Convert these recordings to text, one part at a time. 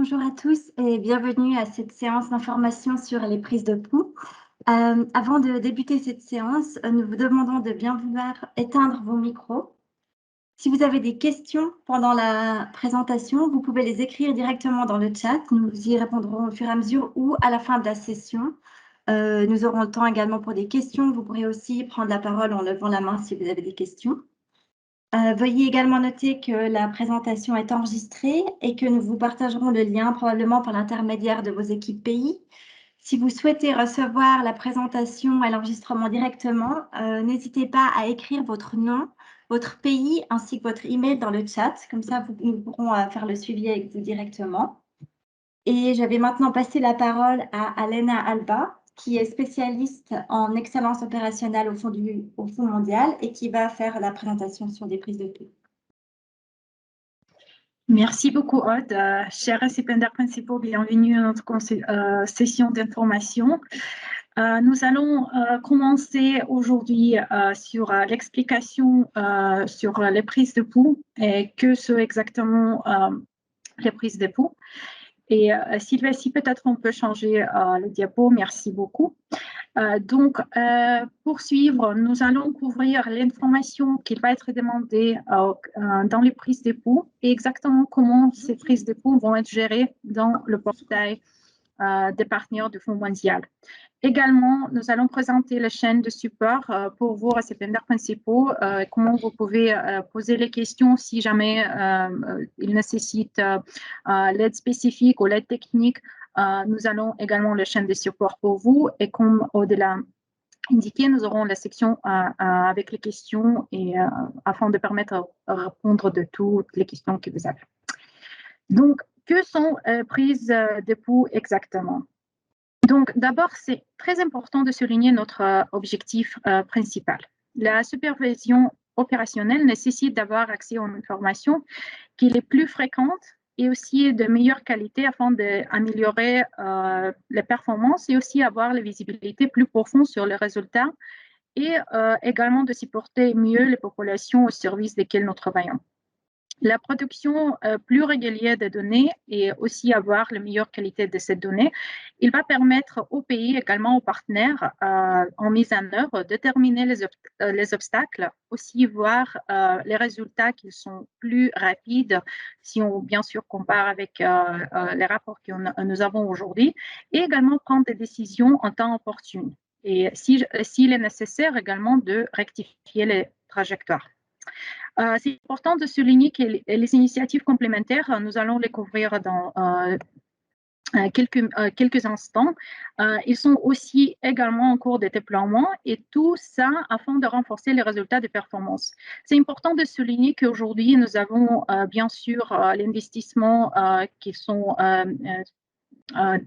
bonjour à tous et bienvenue à cette séance d'information sur les prises de pouls. Avant de débuter cette séance, nous vous demandons de bien vouloir éteindre vos micros. Si vous avez des questions pendant la présentation, vous pouvez les écrire directement dans le chat. Nous y répondrons au fur et à mesure ou à la fin de la session. Nous aurons le temps également pour des questions. Vous pourrez aussi prendre la parole en levant la main si vous avez des questions. Veuillez également noter que la présentation est enregistrée et que nous vous partagerons le lien probablement par l'intermédiaire de vos équipes pays. Si vous souhaitez recevoir la présentation et l'enregistrement directement, n'hésitez pas à écrire votre nom, votre pays ainsi que votre email dans le chat. Comme ça, nous pourrons faire le suivi avec vous directement. Et je vais maintenant passer la parole à Alena Alba, qui est spécialiste en excellence opérationnelle au Fonds mondial et qui va faire la présentation sur des prises de pouls. Merci beaucoup, Aude. Chers récipiendaires principaux, bienvenue à notre session d'information. Nous allons commencer aujourd'hui sur l'explication sur les prises de pouls et que sont exactement les prises de pouls. Et Sylvie, si peut-être on peut changer le diapo, merci beaucoup. Pour suivre, nous allons couvrir l'information qui va être demandée dans les prises de pouls et exactement comment ces prises de pouls vont être gérées dans le portail des partenaires du Fonds mondial. Également, nous allons présenter la chaîne de support pour vos récipiendaires principaux, comment vous pouvez poser les questions si jamais ils nécessitent l'aide spécifique ou l'aide technique. Nous allons également la chaîne de support pour vous et comme au-delà indiqué, nous aurons la section avec les questions et afin de permettre de répondre de toutes les questions que vous avez. Donc, que sont prises de pouls exactement? Donc, d'abord, c'est très important de souligner notre objectif principal. La supervision opérationnelle nécessite d'avoir accès aux informations qui est plus fréquente et aussi de meilleure qualité afin d'améliorer les performances et aussi avoir la visibilité plus profonde sur les résultats et également de supporter mieux les populations au service desquelles nous travaillons. La production plus régulière des données et aussi avoir la meilleure qualité de ces données, il va permettre aux pays, également aux partenaires en mise en œuvre, de déterminer les obstacles, aussi voir les résultats qui sont plus rapides si on bien sûr compare avec les rapports que nous avons aujourd'hui et également prendre des décisions en temps opportun et s'il est nécessaire également de rectifier les trajectoires. C'est important de souligner que les initiatives complémentaires, nous allons les couvrir dans quelques instants. Ils sont aussi également en cours de déploiement et tout ça afin de renforcer les résultats de performance. C'est important de souligner qu'aujourd'hui, nous avons bien sûr l'investissement qui sont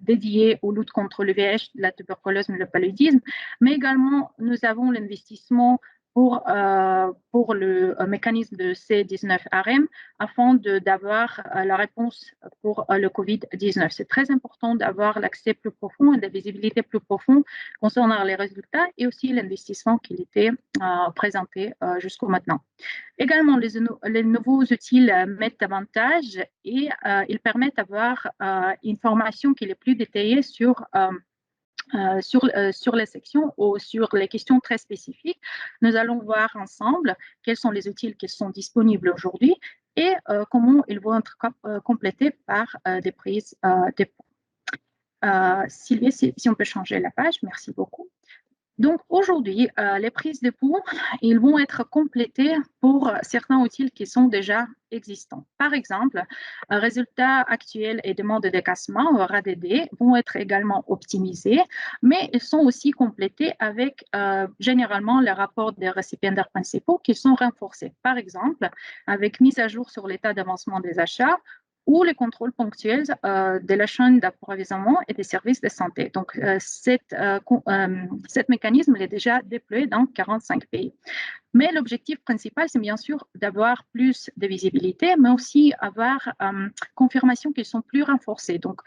dédiés aux luttes contre le VIH, la tuberculose et le paludisme, mais également nous avons l'investissement pour le mécanisme de C19-AREM afin d'avoir la réponse pour le COVID-19. C'est très important d'avoir l'accès plus profond et de la visibilité plus profonde concernant les résultats et aussi l'investissement qui était présenté jusqu'au maintenant. Également, les nouveaux outils mettent davantage et ils permettent d'avoir une formation qui est plus détaillée sur les sections ou sur les questions très spécifiques. Nous allons voir ensemble quels sont les outils qui sont disponibles aujourd'hui et comment ils vont être complétés par des prises de pouls. Sylvie, si on peut changer la page, merci beaucoup. Donc aujourd'hui, les prises de pouls, ils vont être complétées pour certains outils qui sont déjà existants. Par exemple, résultats actuels et demandes de décaissement, RADD, vont être également optimisés, mais ils sont aussi complétés avec généralement les rapports des récipiendaires principaux qui sont renforcés. Par exemple, avec mise à jour sur l'état d'avancement des achats, ou les contrôles ponctuels de la chaîne d'approvisionnement et des services de santé. Donc, cet mécanisme est déjà déployé dans 45 pays. Mais l'objectif principal, c'est bien sûr d'avoir plus de visibilité, mais aussi avoir confirmation qu'ils sont plus renforcés. Donc,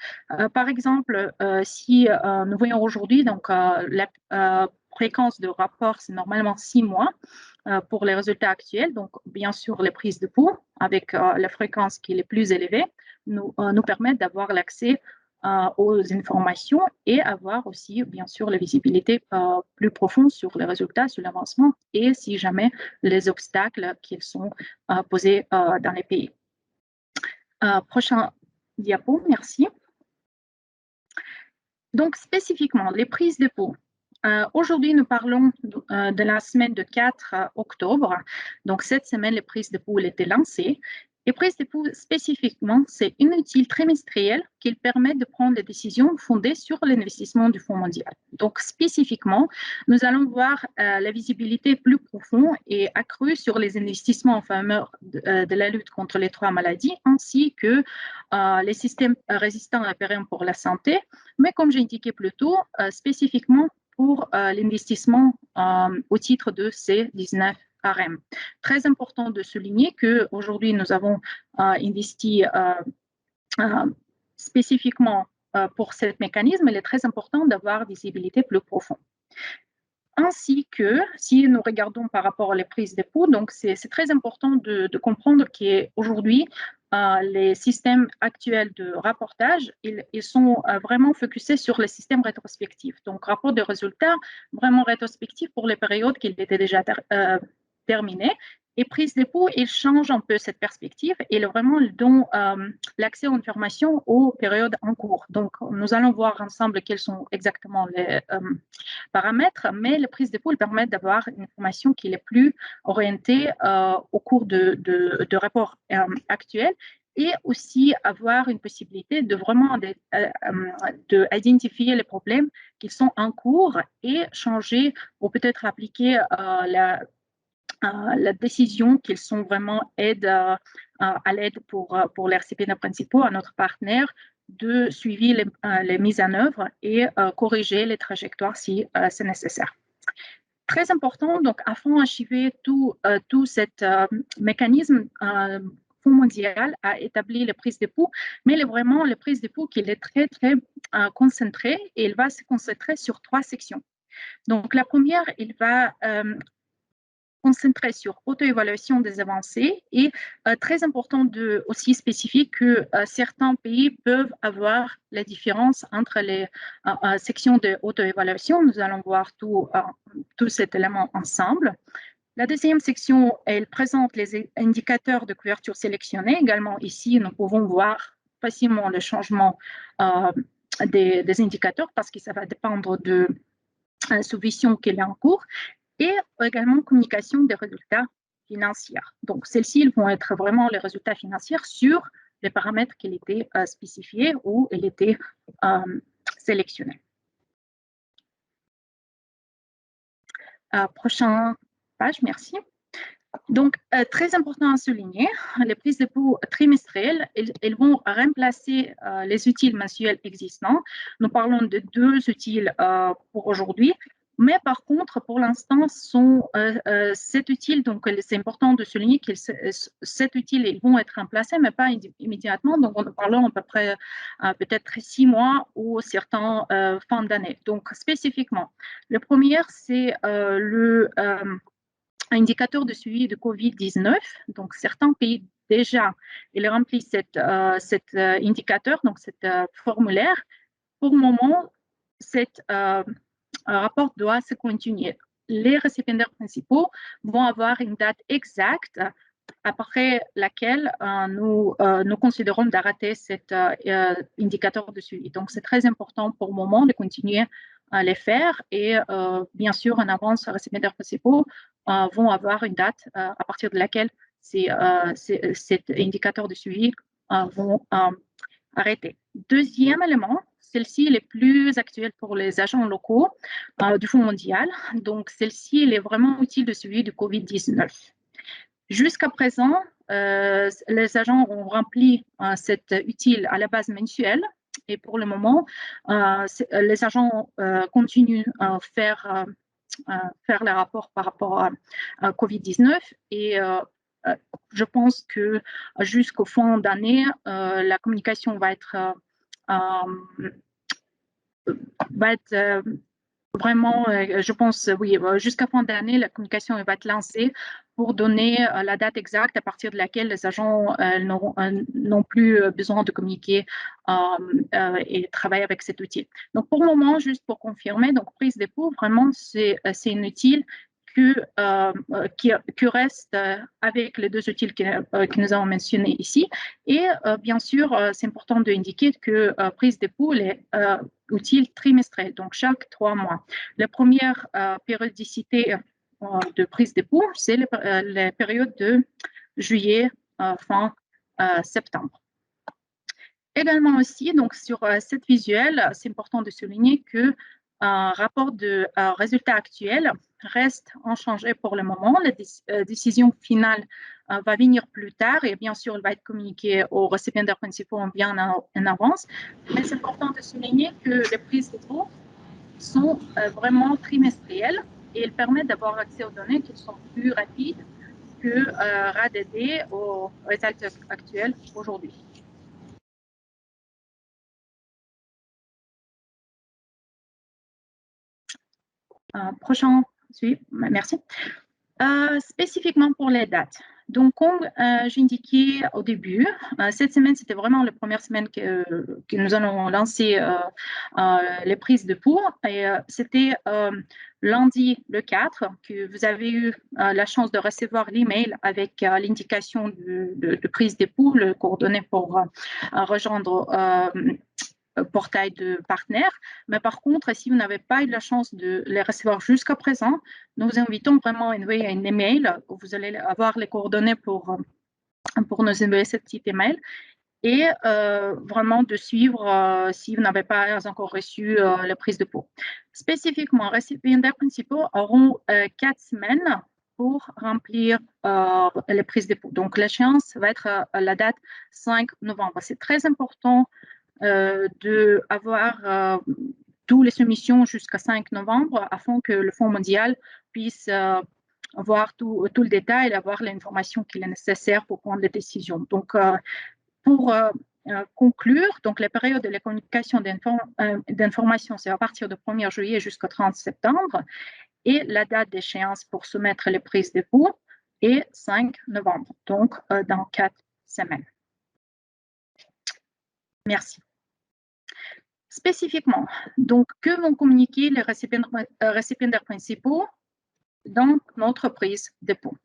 par exemple, si nous voyons aujourd'hui, donc la fréquence de rapport, c'est normalement 6 mois pour les résultats actuels. Donc, bien sûr, les prises de pouls avec la fréquence qui est plus élevée. nous permettre d'avoir l'accès aux informations et avoir aussi, bien sûr, la visibilité plus profonde sur les résultats, sur l'avancement et si jamais les obstacles qui sont posés dans les pays. Prochain diapo, merci. Donc, spécifiquement, les prises de pouls. Aujourd'hui, nous parlons de la semaine de 4 octobre. Donc, cette semaine, les prises de pouls étaient lancées. Les prises de pouls, spécifiquement, c'est une outil trimestriel qui permet de prendre des décisions fondées sur l'investissement du Fonds mondial. Donc, spécifiquement, nous allons voir la visibilité plus profonde et accrue sur les investissements en faveur de la lutte contre les 3 maladies, ainsi que les systèmes résistants à péril pour la santé, mais comme j'ai indiqué plus tôt, spécifiquement pour l'investissement au titre de ces 19 RM. Très important de souligner qu'aujourd'hui, nous avons investi spécifiquement pour ce mécanisme. Il est très important d'avoir une visibilité plus profonde. Ainsi que, si nous regardons par rapport aux prises de pouls, donc c'est très important de comprendre qu'aujourd'hui, les systèmes actuels de rapportage, ils sont vraiment focusés sur les systèmes rétrospectifs. Donc, rapport de résultats vraiment rétrospectifs pour les périodes qui étaient déjà terminées. Et prise de pouls, il change un peu cette perspective et vraiment donne l'accès aux informations aux périodes en cours. Donc, nous allons voir ensemble quels sont exactement les paramètres, mais les prises de pouls permettent d'avoir une information qui est plus orientée au cours de rapports actuels et aussi avoir une possibilité de vraiment d'identifier les problèmes qui sont en cours et changer ou peut-être appliquer la décision qu'ils sont vraiment à l'aide pour les récipients principaux, à notre partenaire, de suivre les mises en œuvre et corriger les trajectoires si c'est nécessaire. Très important, donc, afin d'achever tout ce mécanisme, Fonds mondial a établi les prises de pouls, mais vraiment les prises de pouls qu'il est très, très concentré et il va se concentrer sur 3 sections. Donc, la première, il va concentré sur auto-évaluation des avancées et très important de aussi spécifier que certains pays peuvent avoir la différence entre les sections de auto-évaluation. Nous allons voir tout cet élément ensemble. La deuxième section, elle présente les indicateurs de couverture sélectionnés. Également ici, nous pouvons voir facilement le changement des indicateurs parce que ça va dépendre de la solution qui est en cours. Et également communication des résultats financiers. Donc, celles-ci vont être vraiment les résultats financiers sur les paramètres qui étaient spécifiés ou ils étaient sélectionnés. Prochaine page, merci. Donc, très important à souligner, les prises de pouls trimestrielles, elles vont remplacer les outils mensuels existants. Nous parlons de 2 outils pour aujourd'hui. Mais par contre, pour l'instant, cet outil, donc c'est important de souligner que cet outil, ils vont être remplacés, mais pas immédiatement. Donc, on parle à peu près peut-être 6 mois ou certains fin d'année. Donc, spécifiquement, le premier, c'est le indicateur de suivi de COVID-19. Donc, certains pays déjà, ils remplissent cet indicateur, donc cet formulaire. Pour le moment, cet rapport doit se continuer. Les récipiendaires principaux vont avoir une date exacte après laquelle nous considérons d'arrêter cet indicateur de suivi. Donc, c'est très important pour le moment de continuer à les faire et bien sûr, en avance, les récipiendaires principaux vont avoir une date à partir de laquelle cet indicateur de suivi vont arrêter. Deuxième élément, celle-ci est plus actuelle pour les agents locaux du Fonds mondial. Donc, celle-ci est vraiment utile de suivi du COVID-19. Jusqu'à présent, les agents ont rempli cet utile à la base mensuelle et pour le moment, les agents continuent à faire les rapports par rapport à COVID-19 et je pense que jusqu'au fin d'année, la communication va être vraiment, je pense, oui, jusqu'à fin d'année, la communication va être lancée pour donner la date exacte à partir de laquelle les agents n'ont plus besoin de communiquer et travailler avec cet outil. Donc, pour le moment, juste pour confirmer, donc prise d'époux, vraiment, c'est inutile qui reste avec les deux outils que nous avons mentionnés ici. Et bien sûr, c'est important d'indiquer que prise d'époux est utile trimestriel, donc chaque 3 mois. La première périodicité de prise d'époux, c'est la période de juillet fin septembre. Également aussi, donc sur cette visuelle, c'est important de souligner que un rapport de résultats actuels reste inchangé pour le moment. La décision finale va venir plus tard et bien sûr, elle va être communiquée aux récipiendaires principaux bien en avance. Mais c'est important de souligner que les prises d'époux sont vraiment trimestrielles et elles permettent d'avoir accès aux données qui sont plus rapides que RADD aux résultats actuels aujourd'hui. Prochain, merci. Spécifiquement pour les dates. Donc, comme j'indiquais au début, cette semaine, c'était vraiment la première semaine que nous allons lancer les prises de pouls. Et c'était lundi le 4 que vous avez eu la chance de recevoir l'email avec l'indication de prise des pouls, le coordonnées pour rejoindre portail de partenaires. Mais par contre, si vous n'avez pas eu la chance de les recevoir jusqu'à présent, nous vous invitons vraiment à envoyer un email où vous allez avoir les coordonnées pour nous envoyer ce petit email et vraiment de suivre si vous n'avez pas encore reçu la prise de pouls. Spécifiquement, récipiendaires principaux auront 4 semaines pour remplir les prises de pouls. Donc, l'échéance va être la date 5 novembre. C'est très important d'avoir toutes les soumissions jusqu'à 5 novembre afin que le Fonds mondial puisse avoir tout le détail et avoir l'information qu'il est nécessaire pour prendre les décisions. Donc, pour conclure, donc la période de la communication d'information, c'est à partir du 1er juillet jusqu'au 30 septembre et la date d'échéance pour soumettre les prises de pouls est 5 novembre, donc dans 4 semaines. Merci. Spécifiquement, donc, que vont communiquer les récipiendaires principaux dans notre prise de pouls?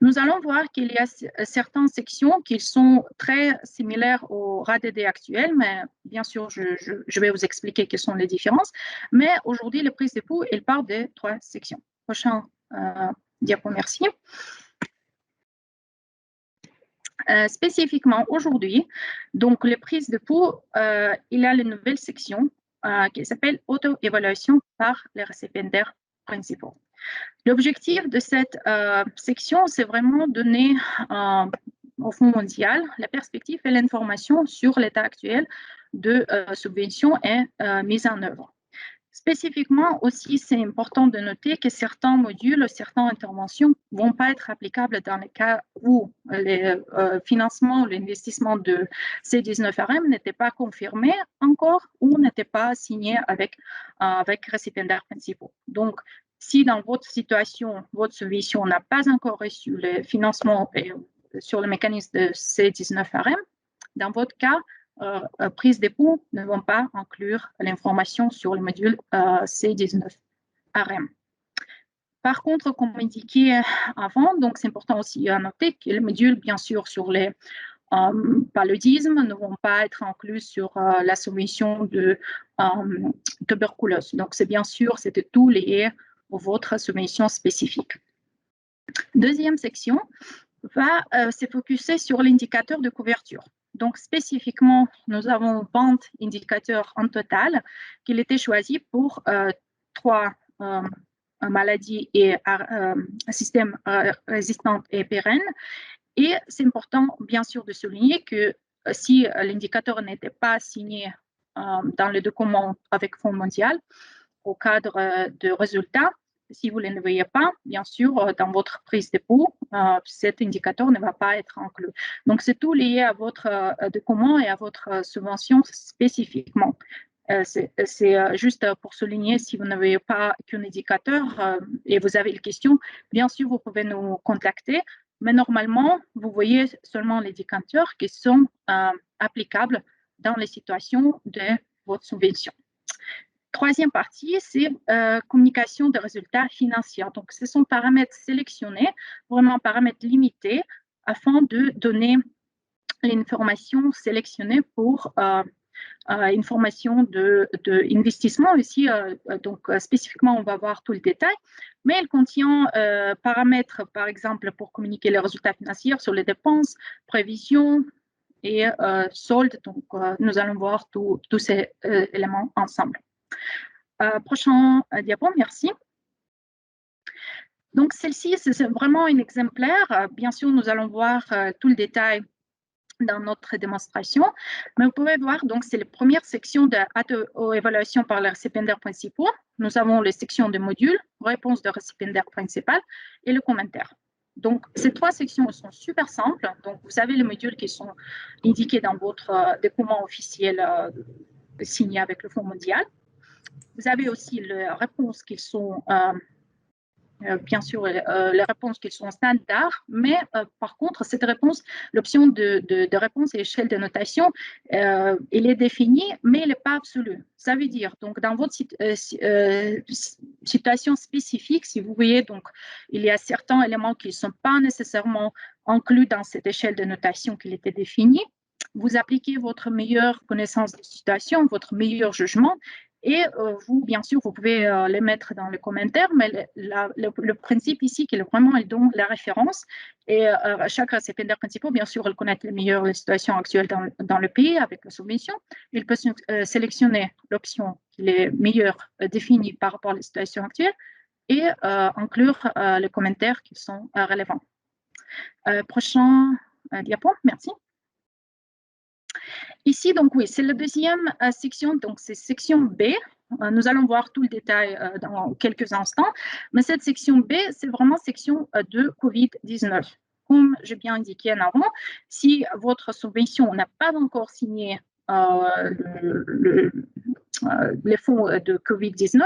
Nous allons voir qu'il y a certaines sections qui sont très similaires au RADD actuel, mais bien sûr, je vais vous expliquer quelles sont les différences. Mais aujourd'hui, les prises de pouls, elles partent de 3 sections. Prochain diapo, merci. Spécifiquement aujourd'hui, donc les prises de pouls, il y a une nouvelle section qui s'appelle auto-évaluation par les récipiendaires principaux. L'objectif de cette section, c'est vraiment donner au Fonds mondial la perspective et l'information sur l'état actuel de subventions et mise en œuvre. Spécifiquement aussi, c'est important de noter que certains modules, certaines interventions ne vont pas être applicables dans les cas où les financements, l'investissement de C19RM n'était pas confirmé encore ou n'était pas signé avec récipiendaires principaux. Donc, si dans votre situation, votre subvention n'a pas encore reçu le financement sur le mécanisme de C19RM, dans votre cas, prises d'époux ne vont pas inclure l'information sur le module C19RM. Par contre, comme indiqué avant, donc c'est important aussi à noter que les modules, bien sûr, sur les paludisme ne vont pas être inclus sur la soumission de tuberculose. Donc, c'est bien sûr, c'était tout lié à votre soumission spécifique. Deuxième section va se focuser sur l'indicateur de couverture. Donc, spécifiquement, nous avons 20 indicateurs en total qui ont été choisis pour 3 maladies et systèmes résistants et pérennes. Et c'est important, bien sûr, de souligner que si l'indicateur n'était pas signé dans le document avec Fonds mondial, au cadre de résultats, si vous ne le voyez pas, bien sûr, dans votre prise de pouls, cet indicateur ne va pas être inclus. Donc, c'est tout lié à votre document et à votre subvention spécifiquement. c'est juste pour souligner, si vous n'avez pas qu'un indicateur et vous avez une question, bien sûr, vous pouvez nous contacter, mais normalement, vous voyez seulement les indicateurs qui sont applicables dans les situations de votre subvention. Troisième partie, c'est communication de résultats financiers. Donc, ce sont paramètres sélectionnés, vraiment paramètres limités, afin de donner l'information sélectionnée pour information d'investissement aussi. Donc, spécifiquement, on va voir tout le détail, mais elle contient paramètres, par exemple, pour communiquer les résultats financiers sur les dépenses, prévisions et soldes. Donc, nous allons voir tous ces éléments ensemble. Prochain diapo, merci. Donc, celle-ci, c'est vraiment un exemplaire. Bien sûr, nous allons voir tout le détail dans notre démonstration, mais vous pouvez voir, donc c'est la première section d'évaluation par les récipiendaires principaux. Nous avons les sections de modules, réponse de récipiendaire principal et le commentaire. Donc, ces trois sections sont super simples. Donc, vous avez les modules qui sont indiqués dans votre document officiel signé avec le Fonds mondial. Vous avez aussi les réponses qui sont bien sûr, les réponses qui sont standards, mais par contre, cette réponse, l'option de réponse et échelle de notation, elle est définie, mais elle n'est pas absolue. Ça veut dire, donc, dans votre situation spécifique, si vous voyez, donc, il y a certains éléments qui ne sont pas nécessairement inclus dans cette échelle de notation qui était définie, vous appliquez votre meilleure connaissance de situation, votre meilleur jugement, et vous, bien sûr, vous pouvez les mettre dans les commentaires, mais le principe ici, qui est vraiment donc la référence, et chaque récipiendaire principal, bien sûr, elle connaît les meilleures situations actuelles dans le pays avec la subvention. Il peut sélectionner l'option qui est meilleure définie par rapport à la situation actuelle et inclure les commentaires qui sont relevants. Prochain diapo, merci. Ici, donc oui, c'est la deuxième section, donc c'est section B. Nous allons voir tout le détail dans quelques instants, mais cette section B, c'est vraiment section de COVID-19. Comme j'ai bien indiqué en avant, si votre subvention n'a pas encore signé les fonds de COVID-19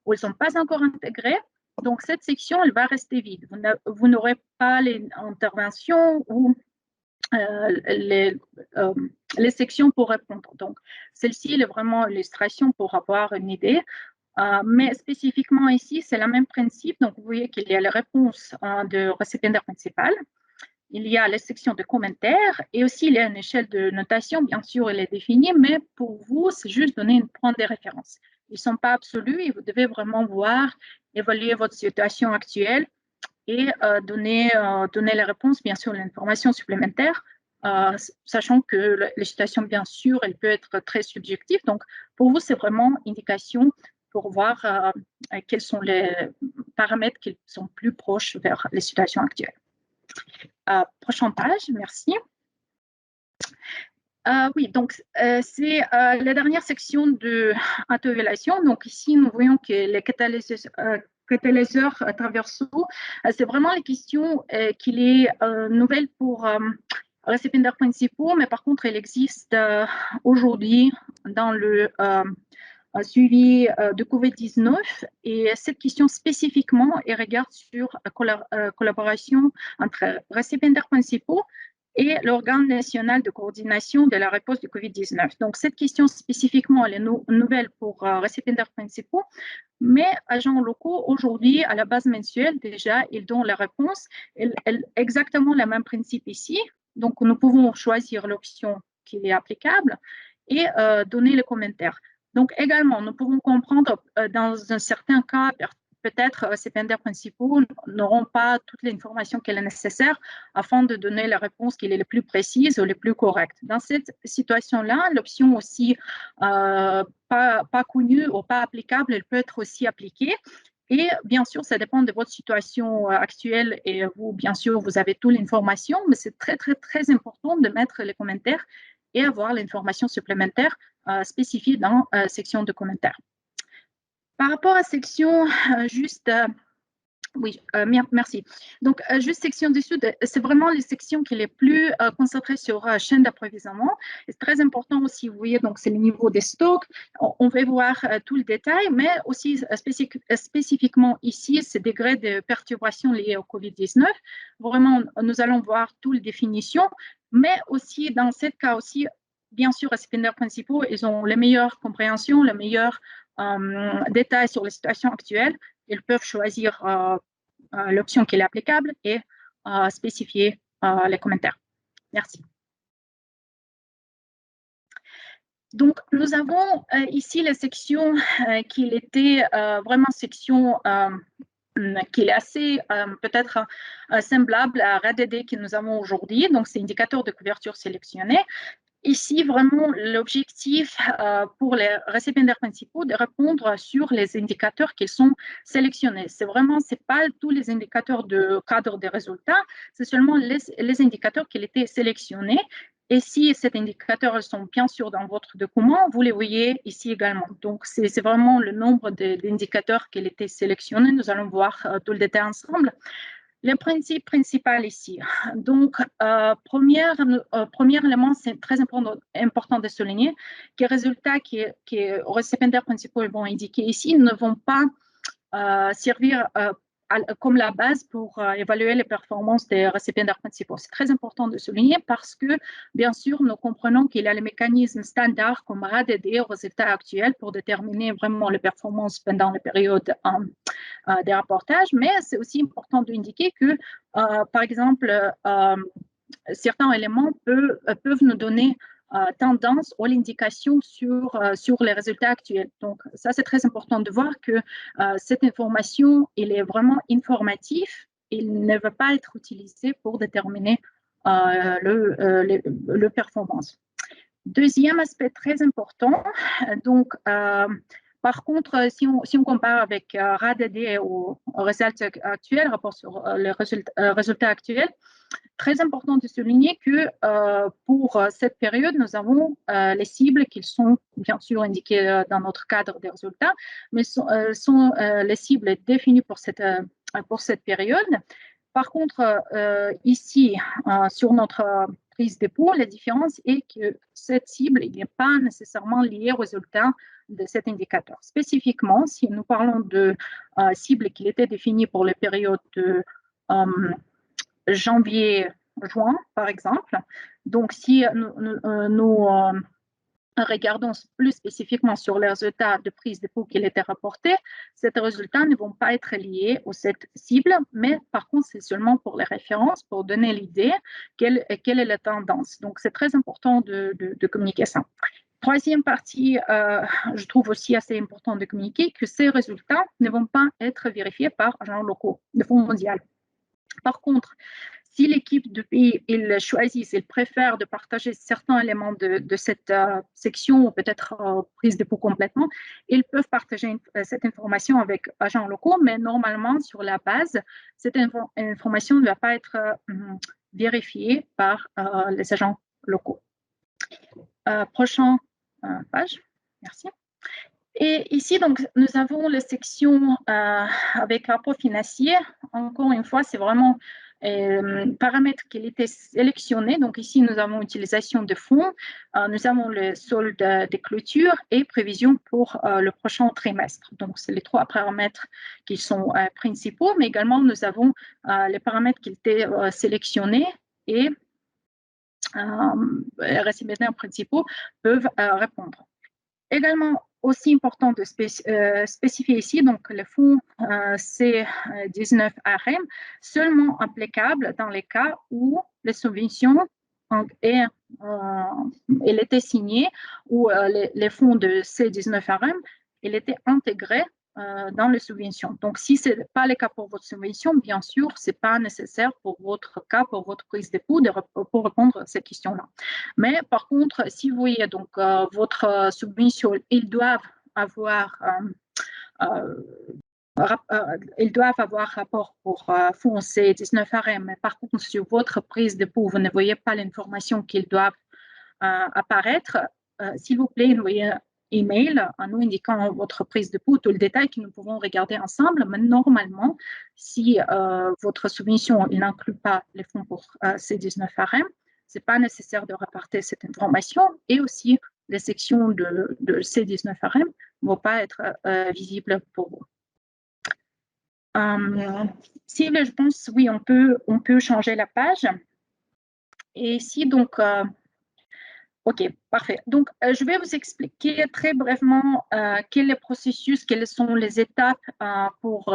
ou ils ne sont pas encore intégrés, donc cette section, elle va rester vide. Vous n'aurez pas les interventions ou les sections pour répondre. Donc, celle-ci est vraiment l'illustration pour avoir une idée. Mais spécifiquement ici, c'est le même principe. Donc, vous voyez qu'il y a les réponses de récipiendaire principal. Il y a les sections de commentaires et aussi il y a une échelle de notation. Bien sûr, elle est définie, mais pour vous, c'est juste donner une point de référence. Ils ne sont pas absolus et vous devez vraiment voir, évaluer votre situation actuelle et donner les réponses, bien sûr, l'information supplémentaire, sachant que la situation, bien sûr, elle peut être très subjective. Donc, pour vous, c'est vraiment indication pour voir quels sont les paramètres qui sont plus proches vers les situations actuelles. Prochaine page, merci. Oui, donc c'est la dernière section de auto-évaluation. Donc ici, nous voyons que les catalyseurs traversaux, c'est vraiment les questions qu'il est nouvelle pour récipiendaires principaux, mais par contre, elle existe aujourd'hui dans le suivi de COVID-19. Et cette question spécifiquement, elle regarde sur la collaboration entre récipiendaires principaux et l'organe national de coordination de la réponse du COVID-19. Donc, cette question spécifiquement, elle est nouvelle pour récipiendaires principaux, mais agents locaux, aujourd'hui, à la base mensuelle, déjà, ils donnent la réponse. Exactement le même principe ici. Donc, nous pouvons choisir l'option qui est applicable et donner les commentaires. Donc, également, nous pouvons comprendre dans un certain cas, peut-être les récipiendaires principaux n'auront pas toute l'information qu'elle est nécessaire afin de donner la réponse qui est la plus précise ou la plus correcte. Dans cette situation-là, l'option aussi pas connue ou pas applicable, elle peut être aussi appliquée. Et bien sûr, ça dépend de votre situation actuelle et vous, bien sûr, vous avez toute l'information, mais c'est très, très, très important de mettre les commentaires et avoir l'information supplémentaire spécifiée dans la section de commentaires. Par rapport à la section juste Oui, merci. Donc, juste section du Sud, c'est vraiment les sections qui sont les plus concentrées sur chaîne d'approvisionnement. C'est très important aussi, vous voyez, donc c'est le niveau des stocks. On va voir tout le détail, mais aussi spécifiquement ici, ce degré de perturbation lié au COVID-19. Vraiment, nous allons voir toutes les définitions, mais aussi dans ce cas aussi, bien sûr, les récipiendaires principaux, ils ont les meilleures compréhensions, les meilleurs détails sur la situation actuelle. Ils peuvent choisir l'option qui est applicable et spécifier les commentaires. Merci. Donc, nous avons ici la section qui était vraiment section qui est assez peut-être semblable à RADD que nous avons aujourd'hui. Donc, c'est indicateur de couverture sélectionné. Ici, vraiment, l'objectif pour les récipiendaires principaux de répondre sur les indicateurs qui sont sélectionnés. C'est vraiment, c'est pas tous les indicateurs de cadre des résultats, c'est seulement les indicateurs qui étaient sélectionnés. Et si ces indicateurs sont bien sûr dans votre document, vous les voyez ici également. Donc, c'est vraiment le nombre d'indicateurs qui étaient sélectionnés. Nous allons voir tout le détail ensemble. Le principe principal ici. Donc, premier élément, c'est très important de souligner que les résultats que les récipiendaires principaux vont indiquer ici ne vont pas servir comme la base pour évaluer les performances des récipiendaires principaux. C'est très important de souligner parce que, bien sûr, nous comprenons qu'il y a les mécanismes standards comme RADD aux résultats actuels pour déterminer vraiment les performances pendant les périodes des rapportages, mais c'est aussi important d'indiquer que, par exemple, certains éléments peuvent nous donner tendance ou l'indication sur les résultats actuels. Donc, ça, c'est très important de voir que cette information, elle est vraiment informative. Il ne va pas être utilisé pour déterminer le performance. Deuxième aspect très important, donc, par contre, si on compare avec RADD au résultat actuel, rapport sur les résultats actuels, très important de souligner que pour cette période, nous avons les cibles qui sont bien sûr indiquées dans notre cadre des résultats, mais sont les cibles définies pour cette période. Par contre, ici, sur notre prise de pouls, la différence est que cette cible n'est pas nécessairement liée au résultat de cet indicateur. Spécifiquement, si nous parlons de cible qui était définie pour les périodes de janvier-juin, par exemple, donc si nous regardons plus spécifiquement sur les résultats de prise de pouls qui étaient rapportés, ces résultats ne vont pas être liés à cette cible, mais par contre, c'est seulement pour les références, pour donner l'idée quelle est la tendance. Donc, c'est très important de communiquer ça. Troisième partie, je trouve aussi assez important de communiquer que ces résultats ne vont pas être vérifiés par agents locaux de Fonds mondial. Par contre, si l'équipe de pays, ils choisissent, ils préfèrent de partager certains éléments de cette section ou peut-être prise de pouls complètement, ils peuvent partager cette information avec agents locaux, mais normalement, sur la base, cette information ne va pas être vérifiée par les agents locaux. Prochaine page, merci. Et ici, donc, nous avons la section avec rapport financier. Encore une fois, c'est vraiment paramètres qui étaient sélectionnés. Donc, ici, nous avons utilisation de fonds, nous avons le solde de clôture et prévision pour le prochain trimestre. Donc, c'est les trois paramètres qui sont principaux, mais également, nous avons les paramètres qui étaient sélectionnés et les récipiendaires principaux peuvent répondre. Également, aussi important de spécifier ici, donc le fonds C19RM, seulement applicable dans les cas où les subventions elle était signée, ou les fonds de C19RM, il était intégré dans les subventions. Donc, si ce n'est pas le cas pour votre subvention, bien sûr, ce n'est pas nécessaire pour votre cas, pour votre prise de pouls, pour répondre à ces questions-là. Mais par contre, si vous voyez donc votre subvention, ils doivent avoir rapport pour fonds C19RM, mais par contre, sur votre prise de pouls, vous ne voyez pas l'information qu'ils doivent apparaître. S'il vous plaît, email en nous indiquant votre prise de pouls, tout le détail que nous pouvons regarder ensemble. Mais normalement, si votre soumission n'inclut pas les fonds pour C19RM, ce n'est pas nécessaire de reporter cette information, et aussi les sections de C19RM ne vont pas être visibles pour vous. Si je pense, oui, on peut changer la page. Et ici, donc, OK, parfait. Donc, je vais vous expliquer très brièvement quel est le processus, quelles sont les étapes pour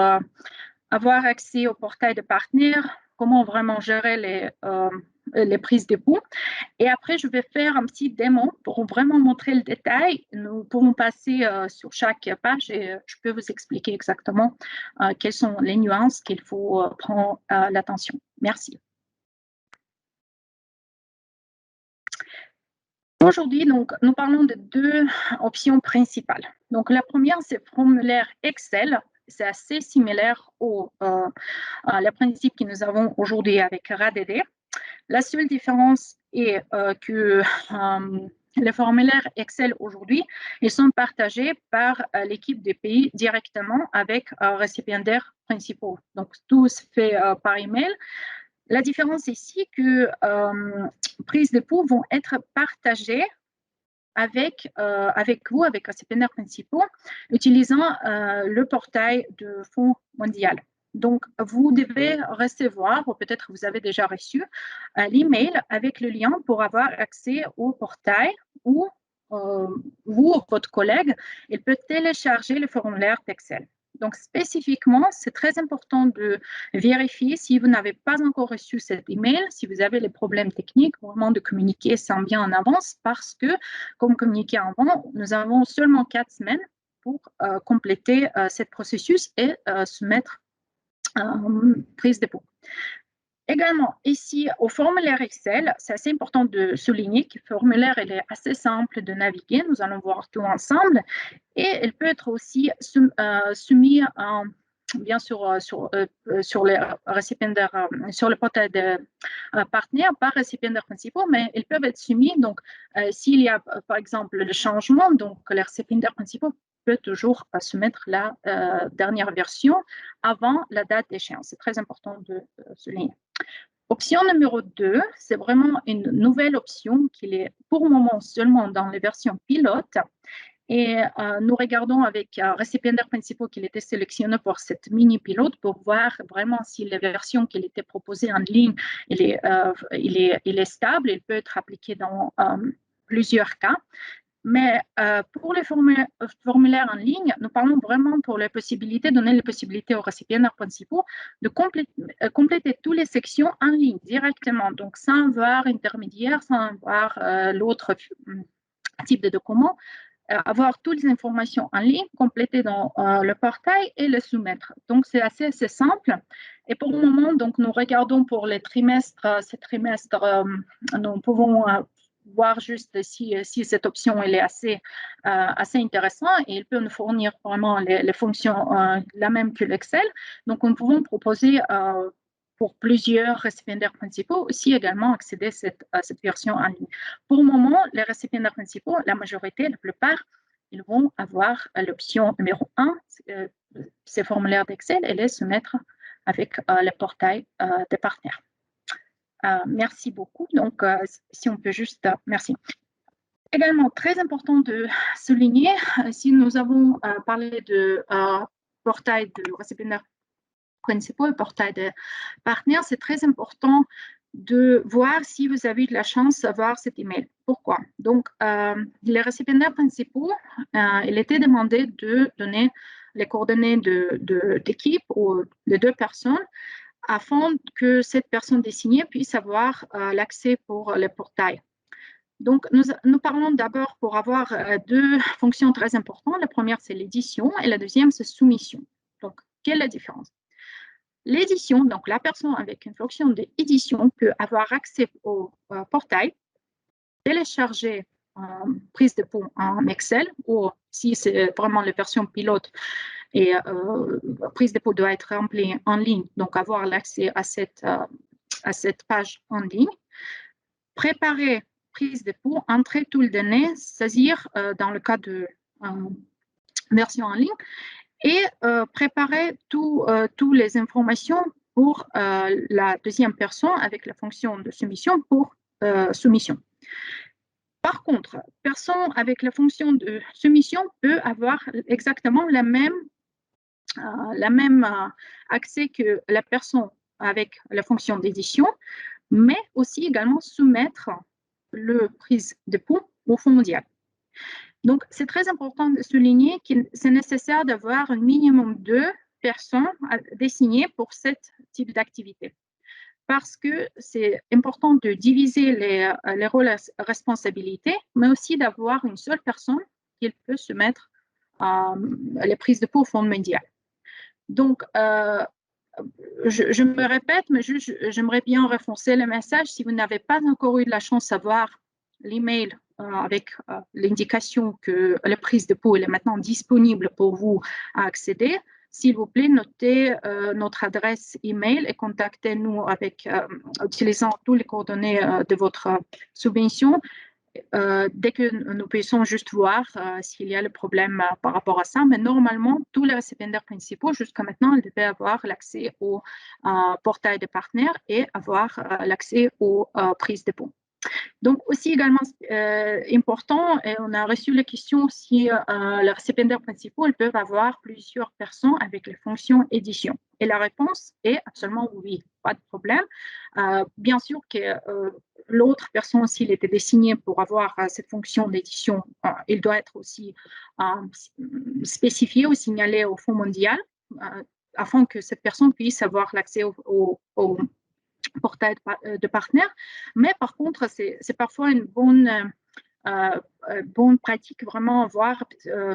avoir accès au portail de partenaires, comment vraiment gérer les prises de pouls. Et après, je vais faire un petit démo pour vraiment montrer le détail. Nous pourrons passer sur chaque page et je peux vous expliquer exactement quelles sont les nuances qu'il faut prendre l'attention. Merci. Aujourd'hui, donc, nous parlons de deux options principales. Donc, la première, c'est le formulaire Excel. C'est assez similaire au principe que nous avons aujourd'hui avec RADD. La seule différence est que les formulaires Excel aujourd'hui, ils sont partagés par l'équipe des pays directement avec récipiendaires principaux. Donc, tout se fait par email. La différence ici, que prises de pouls vont être partagées avec vous, avec récipiendaires principaux, utilisant le portail de Fonds mondial. Donc, vous devez recevoir, ou peut-être vous avez déjà reçu, l'email avec le lien pour avoir accès au portail où vous ou votre collègue, il peut télécharger le formulaire d'Excel. Donc, spécifiquement, c'est très important de vérifier si vous n'avez pas encore reçu cet email, si vous avez les problèmes techniques, vraiment de communiquer sans bien en avance, parce que, comme communiqué avant, nous avons seulement 4 semaines pour compléter ce processus et se mettre prise de pouls. Également, ici, au formulaire Excel, c'est assez important de souligner que le formulaire il est assez simple de naviguer. Nous allons voir tout ensemble. Et il peut être aussi soumis, bien sûr, sur les récipiendaires, sur le portail de partenaires par récipiendaires principaux, mais ils peuvent être soumis. Donc, s'il y a, par exemple, le changement, donc les récipiendaires principaux peut toujours soumettre la dernière version avant la date d'échéance. C'est très important de souligner. Option numéro 2, c'est vraiment une nouvelle option qui est pour le moment seulement dans les versions pilotes. Et nous regardons avec récipiendaires principaux qui étaient sélectionnés pour cette mini-pilote pour voir vraiment si les versions qui étaient proposées en ligne, il est stable, il peut être appliqué dans plusieurs cas. Mais pour les formulaires en ligne, nous parlons vraiment pour les possibilités, donner les possibilités aux récipiendaires principaux de compléter toutes les sections en ligne directement, donc sans avoir intermédiaire, sans avoir l'autre type de document, avoir toutes les informations en ligne, compléter dans le portail et le soumettre. Donc, c'est assez simple. Et pour le moment, donc, nous regardons pour les trimestres. Ces trimestres, nous pouvons voir juste si cette option elle est assez intéressante et il peut nous fournir vraiment les fonctions la même que l'Excel. Donc, nous pouvons proposer pour plusieurs récipiendaires principaux aussi également accéder à cette version en ligne. Pour le moment, les récipiendaires principaux, la majorité, la plupart, ils vont avoir l'option numéro 1, ces formulaires d'Excel, et les soumettre avec le portail des partenaires. Merci beaucoup. Donc, si on peut juste... merci. Également, très important de souligner, si nous avons parlé de portail de récipiendaires principaux et portail de partenaires, c'est très important de voir si vous avez de la chance d'avoir cet email. Pourquoi? Donc, les récipiendaires principaux, il était demandé de donner les coordonnées d'équipe ou de 2 personnes afin que cette personne désignée puisse avoir l'accès pour le portail. Donc, nous parlons d'abord pour avoir 2 fonctions très importantes. La première, c'est l'édition et la deuxième, c'est soumission. Donc, quelle est la différence? L'édition, donc la personne avec une fonction d'édition peut avoir accès au portail, télécharger prise de pouls en Excel, ou si c'est vraiment la version pilote, et prise de pouls doit être remplie en ligne, donc avoir l'accès à cette page en ligne. Préparer prise de pouls, entrer toutes les données, saisir dans le cas de version en ligne et préparer toutes les informations pour la deuxième personne avec la fonction de soumission pour soumission. Par contre, personne avec la fonction de soumission peut avoir exactement la même accès que la personne avec la fonction d'édition, mais aussi également soumettre le prise de pouls au Fonds mondial. Donc, c'est très important de souligner que c'est nécessaire d'avoir un minimum de 2 personnes désignées pour ce type d'activité. Parce que c'est important de diviser les rôles et responsabilités, mais aussi d'avoir une seule personne qui peut soumettre les prises de pouls au Fonds mondial. Donc, je me répète, mais j'aimerais bien renforcer le message. Si vous n'avez pas encore eu la chance d'avoir l'email avec l'indication que la prise de pouls est maintenant disponible pour vous à accéder, s'il vous plaît, notez notre adresse email et contactez-nous utilisant toutes les coordonnées de votre subvention. Dès que nous puissions juste voir s'il y a le problème par rapport à ça, mais normalement, tous les récipiendaires principaux, jusqu'à maintenant, ils devaient avoir l'accès au portail des partenaires et avoir l'accès aux prises de pouls. Donc, aussi également important, et on a reçu la question si les récipiendaires principaux ils peuvent avoir plusieurs personnes avec les fonctions édition. Et la réponse est absolument oui, pas de problème. Bien sûr que l'autre personne, s'il était désigné pour avoir cette fonction d'édition, il doit être aussi spécifié ou signalé au Fonds mondial afin que cette personne puisse avoir l'accès au portail de partenaires. Mais par contre, c'est parfois une bonne pratique vraiment avoir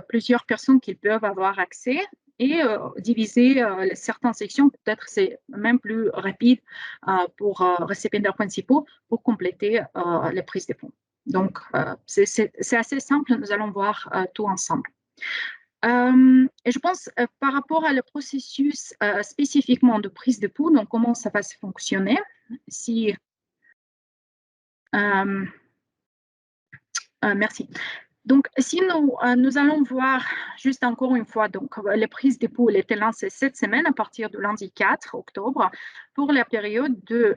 plusieurs personnes qui peuvent avoir accès et diviser certaines sections. Peut-être c'est même plus rapide pour récipiendaires principaux pour compléter les prises de fonds. Donc, c'est assez simple. Nous allons voir tout ensemble. Et je pense par rapport à le processus spécifiquement de prise de pouls, donc comment ça va se fonctionner. Si, merci. Donc, si nous allons voir juste encore une fois, donc les prises de pouls étaient lancées cette semaine à partir du lundi 4 octobre pour la période de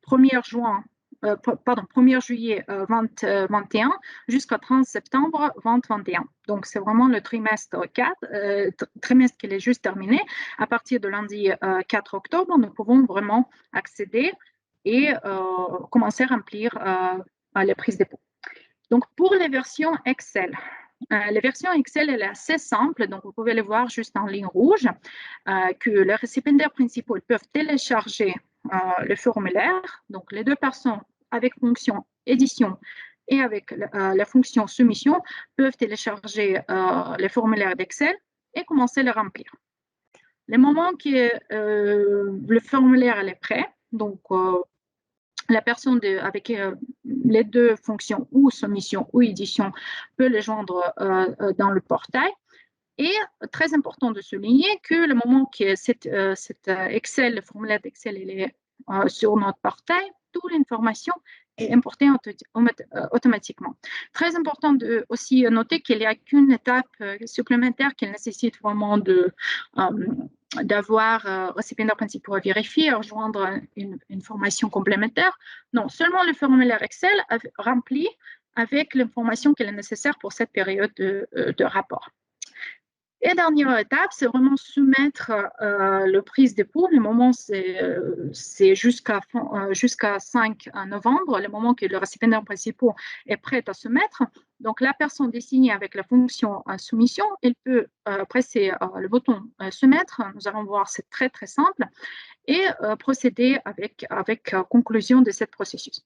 1er juillet 2021 jusqu'à 30 septembre 2021. Donc, c'est vraiment le trimestre 4, trimestre qui est juste terminé. À partir de lundi 4 octobre, nous pouvons vraiment accéder et commencer à remplir les prises de pouls. Donc, pour les versions Excel, les versions Excel, elle est assez simple. Donc, vous pouvez le voir juste en ligne rouge, que les récipiendaires principaux peuvent télécharger le formulaire. Donc, les 2 personnes avec fonction édition et avec la fonction soumission peuvent télécharger le formulaire d'Excel et commencer à le remplir. Le moment que le formulaire est prêt, donc la personne avec les 2 fonctions ou soumission ou édition peut les joindre dans le portail. Et très important de souligner que le moment que cet Excel, le formulaire d'Excel, il est sur notre portail, toute l'information est importée automatiquement. Très important de aussi noter qu'il n'y a qu'une étape supplémentaire qui nécessite vraiment d'avoir récipiendaire principal à vérifier, à rejoindre une information complémentaire. Non, seulement le formulaire Excel rempli avec l'information qui est nécessaire pour cette période de rapport. Et dernière étape, c'est vraiment soumettre le prise de pouls. Le moment, c'est jusqu'à 5 novembre, le moment que le récipiendaire principal est prêt à soumettre. Donc, la personne désignée avec la fonction soumission, elle peut presser le bouton soumettre. Nous allons voir, c'est très, très simple. Et procéder avec conclusion de ce processus.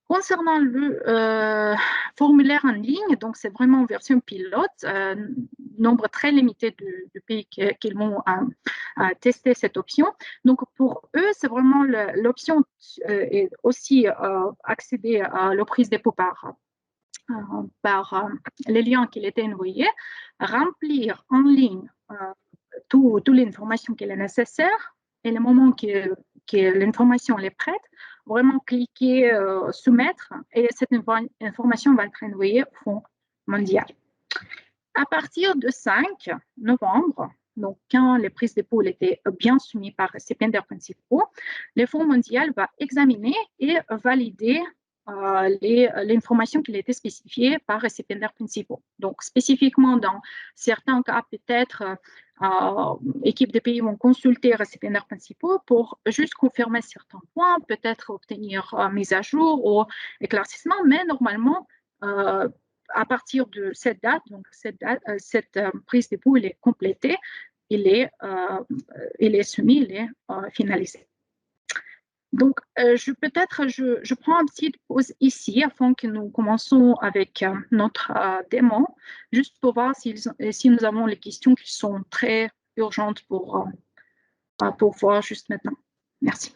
Concernant le formulaire en ligne, donc c'est vraiment une version pilote, nombre très limité de pays qui vont tester cette option. Donc pour eux, c'est vraiment l'option et aussi accéder à la prise de pouls par les liens qui étaient envoyés, remplir en ligne toute l'information qui est nécessaire et le moment que l'information est prête, vraiment cliquer soumettre et cette information va être envoyée au Fonds mondial. à partir de 5 novembre, donc quand les prises de dépôt étaient bien soumises par récipiendaires principaux, le Fonds mondial va examiner et valider l'information qui a été spécifiée par récipiendaires principaux. Donc, spécifiquement, dans certains cas, peut-être, équipes de pays vont consulter les récipiendaires principaux pour juste confirmer certains points, peut-être obtenir mise à jour ou éclaircissement, mais normalement, à partir de cette date, donc cette prise de dépôt, elle est complétée, il est soumis, il est finalisé. Donc, je prends une petite pause ici afin que nous commençons avec notre démo, juste pour voir si nous avons les questions qui sont très urgentes pour voir juste maintenant. Merci.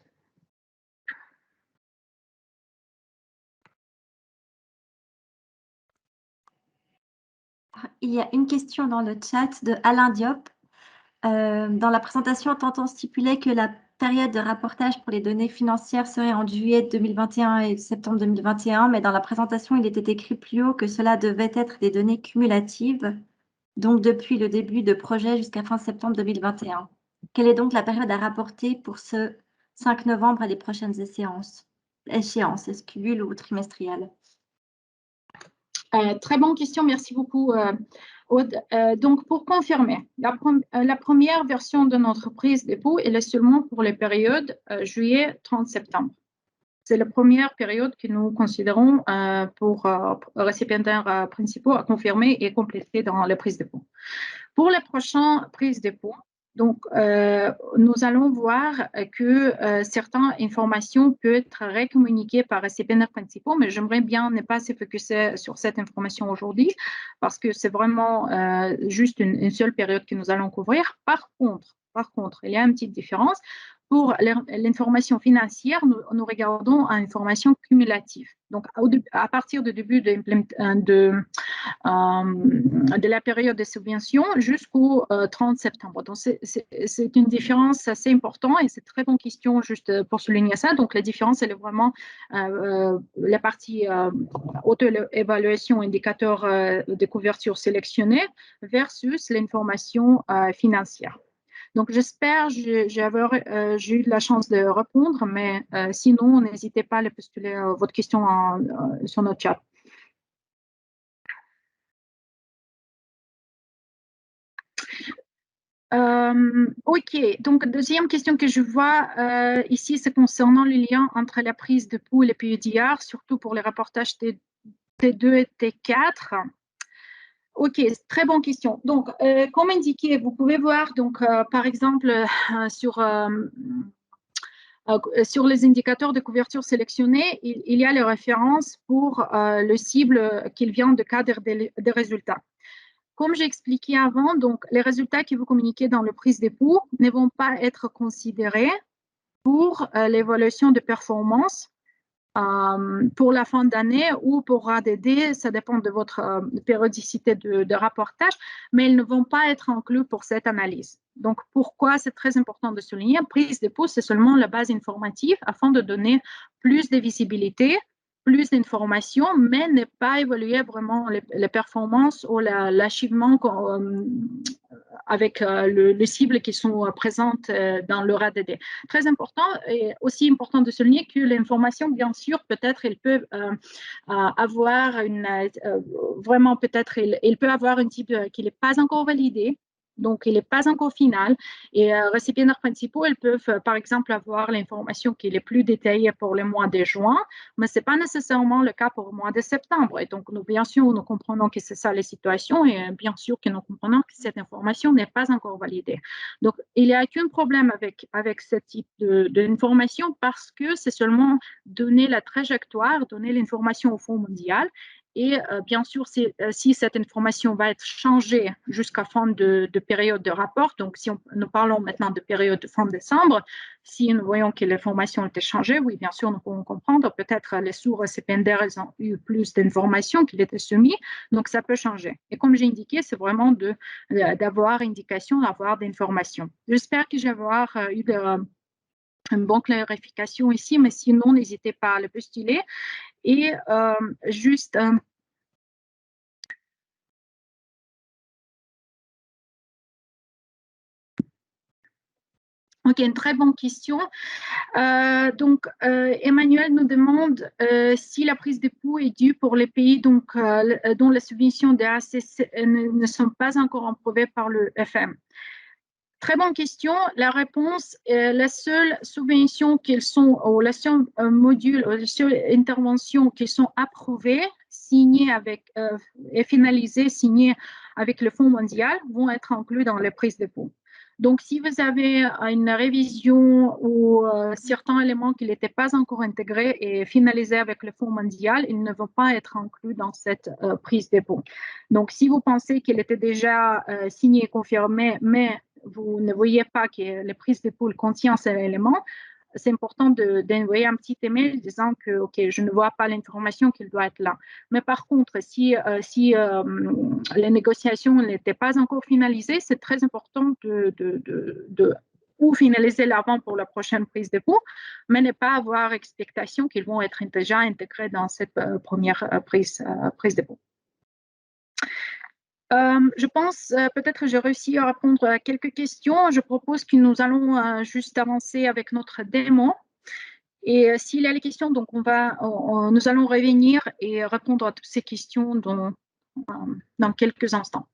Il y a une question dans le chat de Alain Diop. Dans la présentation, Tanton stipulait que la période de rapportage pour les données financières serait en juillet 2021 et septembre 2021, mais dans la présentation, il était écrit plus haut que cela devait être des données cumulatives, donc depuis le début de projet jusqu'à fin septembre 2021. Quelle est donc la période à rapporter pour ce 5 novembre et les prochaines échéances, SQL ou trimestrielles? Très bonne question, merci beaucoup, Aude. Donc, pour confirmer, la première version de notre prise de dépôt, elle est seulement pour les périodes juillet 30 septembre. C'est la première période que nous considérons pour récipiendaires principaux à confirmer et compléter dans la prise de dépôt. Pour les prochaines prises de dépôt, donc, nous allons voir que certaines informations peuvent être recommuniquées par récipiendaires principaux, mais j'aimerais bien ne pas se focuser sur cette information aujourd'hui parce que c'est vraiment juste une seule période que nous allons couvrir. Par contre, il y a une petite différence. Pour l'information financière, nous regardons à l'information cumulative. Donc, à partir du début de la période de subvention jusqu'au 30 septembre. Donc, c'est une différence assez importante et c'est une très bonne question juste pour souligner ça. Donc, la différence, elle est vraiment la partie auto-évaluation, indicateur de couverture sélectionné versus l'information financière. Donc, j'espère que j'ai eu la chance de répondre, mais sinon, n'hésitez pas à postuler votre question sur notre chat. OK, donc deuxième question que je vois ici, c'est concernant le lien entre la prise de dépôt et les PEDR, surtout pour les rapportages T2 et T4. OK, très bonne question. Donc, comme indiqué, vous pouvez voir, donc, par exemple, sur les indicateurs de couverture sélectionnés, il y a les références pour le cible qui vient de cadre des résultats. Comme j'ai expliqué avant, donc, les résultats que vous communiquez dans le prise de dépôt ne vont pas être considérés pour l'évaluation de performance pour la fin d'année ou pour ADD, ça dépend de votre périodicité de rapportage, mais ils ne vont pas être inclus pour cette analyse. Donc, pourquoi c'est très important de souligner, prise de dépôt, c'est seulement la base informative afin de donner plus de visibilité, plus d'informations, mais ne pas évaluer vraiment les performances ou l'achèvement avec les cibles qui sont présentes dans le RADD. Très important et aussi important de souligner que l'information, bien sûr, peut-être, elle peut avoir vraiment peut-être, il peut avoir une type qui n'est pas encore validée. Donc, il n'est pas encore final. Et récipiendaires principaux, ils peuvent, par exemple, avoir l'information qui est plus détaillée pour le mois de juin, mais ce n'est pas nécessairement le cas pour le mois de septembre. Et donc, bien sûr, nous comprenons que c'est ça la situation et bien sûr que nous comprenons que cette information n'est pas encore validée. Donc, il n'y a aucun problème avec ce type d'information parce que c'est seulement donner la trajectoire, donner l'information au Fonds mondial. Et bien sûr, si cette information va être changée jusqu'à fin de période de rapport, donc si nous parlons maintenant de période de fin décembre, si nous voyons que l'information a été changée, oui, bien sûr, nous pouvons comprendre, peut-être les sous-récipiendaires, ils ont eu plus d'informations qui étaient soumises, donc ça peut changer. Et comme j'ai indiqué, c'est vraiment d'avoir indication, d'avoir des informations. J'espère que j'ai eu une bonne clarification ici, mais sinon, n'hésitez pas à le postuler. Et juste Ok, une très bonne question. Emmanuel nous demande si la prise d'époux est due pour les pays dont les subventions des ACC ne sont pas encore approuvées par le FM. Très bonne question. La réponse, la seule subvention qu'ils sont, ou la seule module, ou la seule intervention qui sont approuvées, signées avec, et finalisées, signées avec le Fonds mondial, vont être inclus dans les prises d'époux. Donc, si vous avez une révision ou certains éléments qui n'étaient pas encore intégrés et finalisés avec le Fonds mondial, ils ne vont pas être inclus dans cette prise d'époux. Donc, si vous pensez qu'il était déjà signé et confirmé, mais vous ne voyez pas que les prises d'époux contiennent ces éléments, c'est important d'envoyer un petit email disant que ok, je ne vois pas l'information qu'il doit être là. Mais par contre, si les négociations n'étaient pas encore finalisées, c'est très important ou finaliser l'avant pour la prochaine prise d'époux, mais ne pas avoir expectation qu'ils vont être déjà intégrés dans cette première prise d'époux. Je pense peut-être que j'ai réussi à répondre à quelques questions. Je propose que nous allons juste avancer avec notre démo. Et s'il y a des questions, donc nous allons revenir et répondre à toutes ces questions dans quelques instants.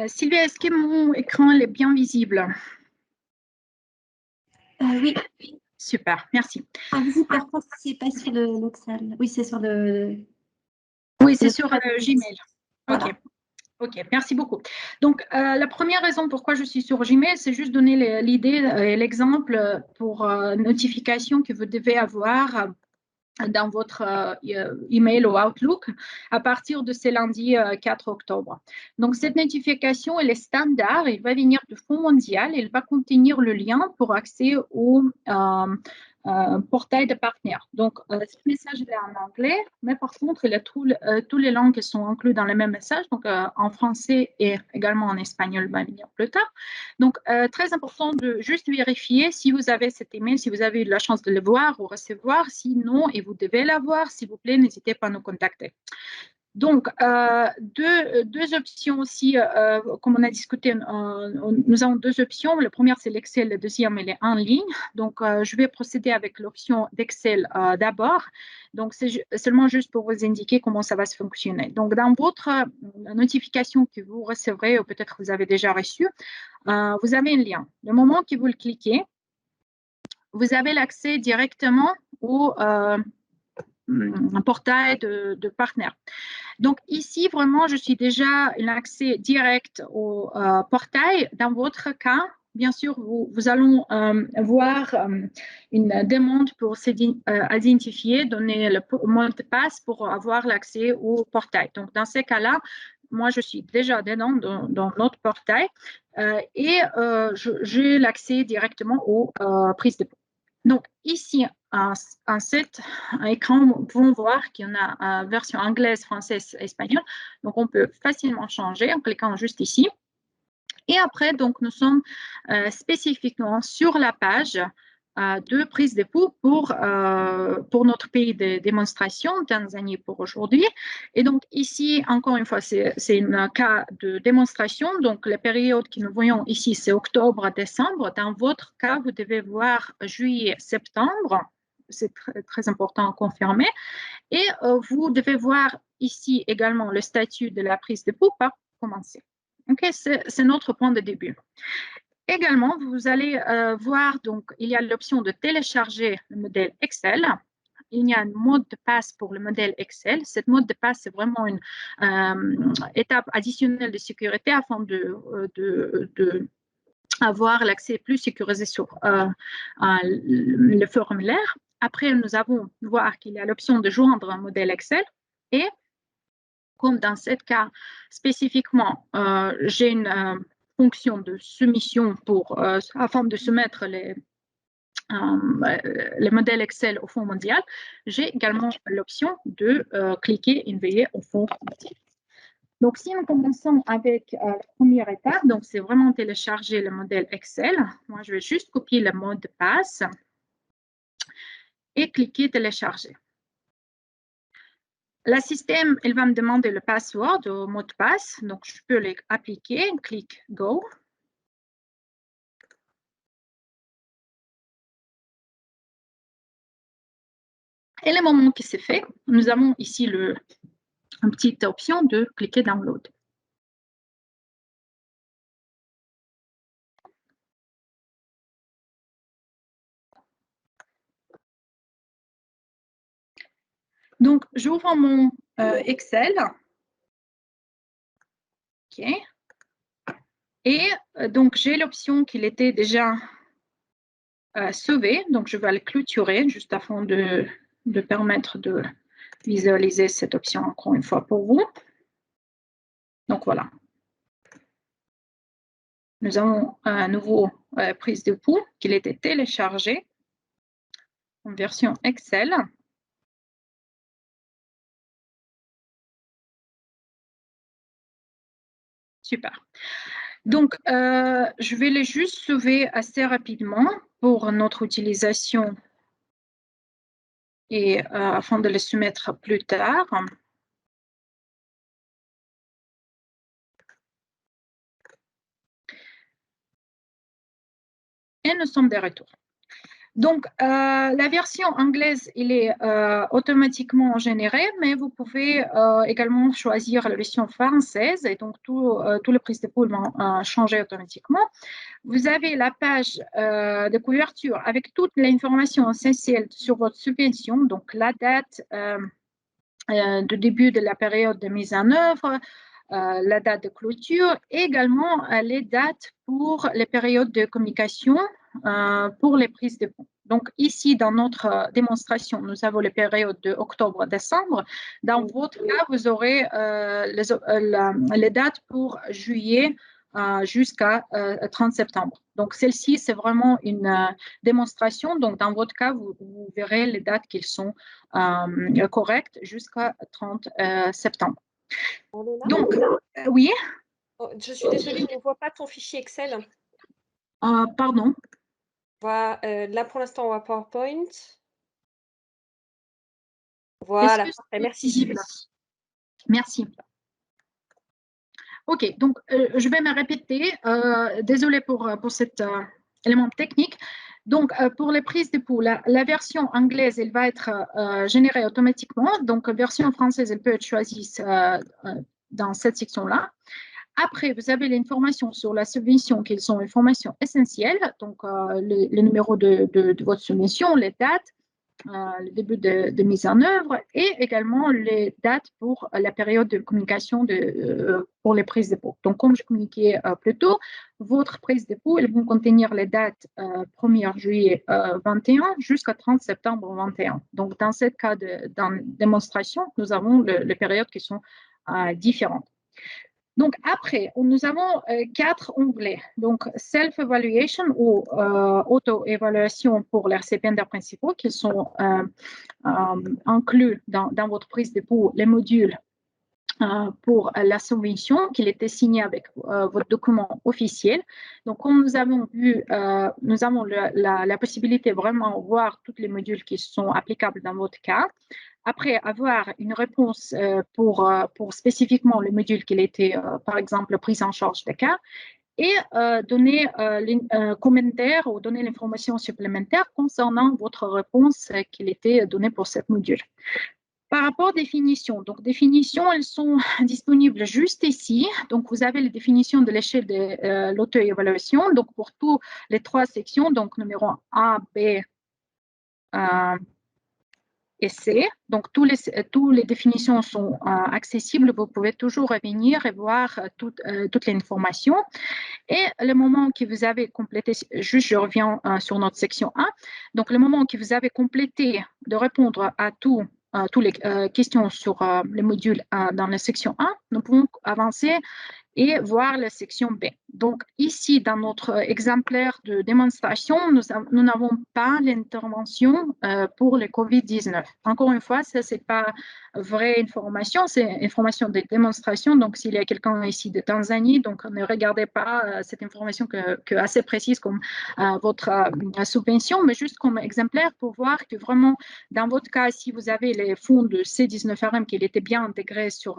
Sylvia, est-ce que mon écran est bien visible? Oui. Super, merci. Visible, par contre, c'est pas sur l'Excel. Oui, c'est sur le... Oui, c'est sur Gmail. Voilà. Ok, merci beaucoup. Donc, la première raison pourquoi je suis sur Gmail, c'est juste donner l'idée et l'exemple pour notification que vous devez avoir dans votre email ou Outlook à partir de ce lundi 4 octobre. Donc, cette notification, elle est standard, elle va venir du Fonds mondial, elle va contenir le lien pour accès au portail de partenaires. Donc, ce message est en anglais, mais par contre, il y a tous les langues qui sont incluses dans le même message, donc en français et également en espagnol, va venir plus tard. Donc, très important de juste vérifier si vous avez cet email, si vous avez eu la chance de le voir ou recevoir. Sinon, et vous devez l'avoir, s'il vous plaît, n'hésitez pas à nous contacter. Donc, deux options aussi, comme on a discuté, nous avons deux options. La première, c'est l'Excel, la deuxième, elle est en ligne. Donc, je vais procéder avec l'option d'Excel d'abord. Donc, c'est seulement juste pour vous indiquer comment ça va se fonctionner. Donc, dans votre notification que vous recevrez, ou peut-être vous avez déjà reçu, vous avez un lien. Le moment que vous le cliquez, vous avez l'accès directement au portail de partenaires. Donc ici, vraiment, je suis déjà un accès direct au portail. Dans votre cas, bien sûr, vous allons voir une demande pour s'identifier, donner le mot de passe pour avoir l'accès au portail. Donc dans ces cas-là, moi, je suis déjà dedans dans notre portail et j'ai l'accès directement aux prises de. Donc, ici, en cet écran, nous pouvons voir qu'il y en a une version anglaise, française, espagnole. Donc, on peut facilement changer en cliquant juste ici. Et après, donc, nous sommes spécifiquement sur la page de prise d'époux pour notre pays de démonstration, Tanzanie pour aujourd'hui. Et donc ici, encore une fois, c'est un cas de démonstration. Donc la période que nous voyons ici, c'est octobre à décembre. Dans votre cas, vous devez voir juillet, septembre. C'est très, très important à confirmer. Et vous devez voir ici également le statut de la prise d'époux par commencer. Okay, c'est notre point de début. Également, vous allez voir, donc, il y a l'option de télécharger le modèle Excel. Il y a un mot de passe pour le modèle Excel. Cette mot de passe, c'est vraiment une étape additionnelle de sécurité afin de avoir l'accès plus sécurisé sur le formulaire. Après, nous allons voir qu'il y a l'option de joindre un modèle Excel et comme dans ce cas spécifiquement, j'ai une fonction de soumission afin de soumettre les modèles Excel au Fonds mondial, j'ai également l'option de cliquer et envoyer au Fonds mondial. Donc, si nous commençons avec la première étape, donc c'est vraiment télécharger le modèle Excel. Moi, je vais juste copier le mot de passe et cliquer télécharger. Le système, il va me demander le password ou mot de passe. Donc, je peux l'appliquer, clique Go. Et le moment qui c'est fait, nous avons ici une petite option de cliquer Download. Donc, j'ouvre mon Excel. OK. Et donc, j'ai l'option qu'il était déjà sauvé. Donc, je vais le clôturer juste afin de permettre de visualiser cette option encore une fois pour vous. Donc, voilà. Nous avons un nouveau prise de pouls qui a été téléchargé en version Excel. Super. Donc, je vais les juste sauver assez rapidement pour notre utilisation et afin de les soumettre plus tard. Et nous sommes de retour. Donc, la version anglaise, elle est automatiquement générée, mais vous pouvez également choisir la version française et donc tout le prise de pouls va changer automatiquement. Vous avez la page de couverture avec toute l'information essentielle sur votre subvention, donc la date de début de la période de mise en œuvre, la date de clôture et également les dates pour les périodes de communication pour les prises de pouls. Donc ici, dans notre démonstration, nous avons les périodes de octobre-décembre. Dans votre cas, vous aurez les dates pour juillet jusqu'à 30 septembre. Donc celle-ci, c'est vraiment une démonstration. Donc dans votre cas, vous verrez les dates qui sont correctes jusqu'à 30 septembre. Donc, oui. Oh, je suis désolée, on ne voit pas ton fichier Excel. Pardon. Là, pour l'instant, on voit PowerPoint. Voilà, parfait, merci. Merci. OK, donc je vais me répéter. Désolée pour cet élément technique. Donc, pour les prises de pouls, la version anglaise, elle va être générée automatiquement. Donc, version française, elle peut être choisie dans cette section-là. Après, vous avez l'information sur la subvention, qui sont informations essentielles. Donc, le numéro de votre subvention, les dates, le début de mise en œuvre et également les dates pour la période de communication pour les prises de pouls. Donc, comme je communiquais plus tôt, votre prise de pouls, elles vont contenir les dates 1er juillet 21 jusqu'à 30 septembre 21. Donc, dans ce cas de démonstration, nous avons les périodes qui sont différentes. Donc, après, nous avons 4 onglets. Donc, Self-Evaluation ou auto-évaluation pour les récipiendaires principaux qui sont inclus dans votre prise de pouls, les modules pour la subvention qui était signée avec votre document officiel. Donc, comme nous avons vu, nous avons la possibilité vraiment de voir tous les modules qui sont applicables dans votre cas. Après avoir une réponse pour spécifiquement le module qui était, par exemple, prise en charge des cas, et donner les commentaires ou donner l'information supplémentaire concernant votre réponse qui était donnée pour ce module. Par rapport aux définitions, donc définitions, elles sont disponibles juste ici. Donc, vous avez les définitions de l'échelle de l'auto-évaluation. Donc, pour toutes les 3 sections, donc numéro A, B et C. Donc, toutes les définitions sont accessibles. Vous pouvez toujours revenir et voir toute l'information. Et le moment que vous avez complété, juste je reviens sur notre section 1. Donc, le moment que vous avez complété de répondre à toutes les questions sur les modules dans la section 1, nous pouvons avancer et voir la section B. Donc, ici, dans notre exemplaire de démonstration, nous n'avons pas l'intervention pour le COVID-19. Encore une fois, ça, ce n'est pas vraie information, c'est information de démonstration. Donc, s'il y a quelqu'un ici de Tanzanie, donc ne regardez pas cette information que assez précise comme votre subvention, mais juste comme exemplaire pour voir que vraiment, dans votre cas, si vous avez les fonds de C19RM qui étaient bien intégrés sur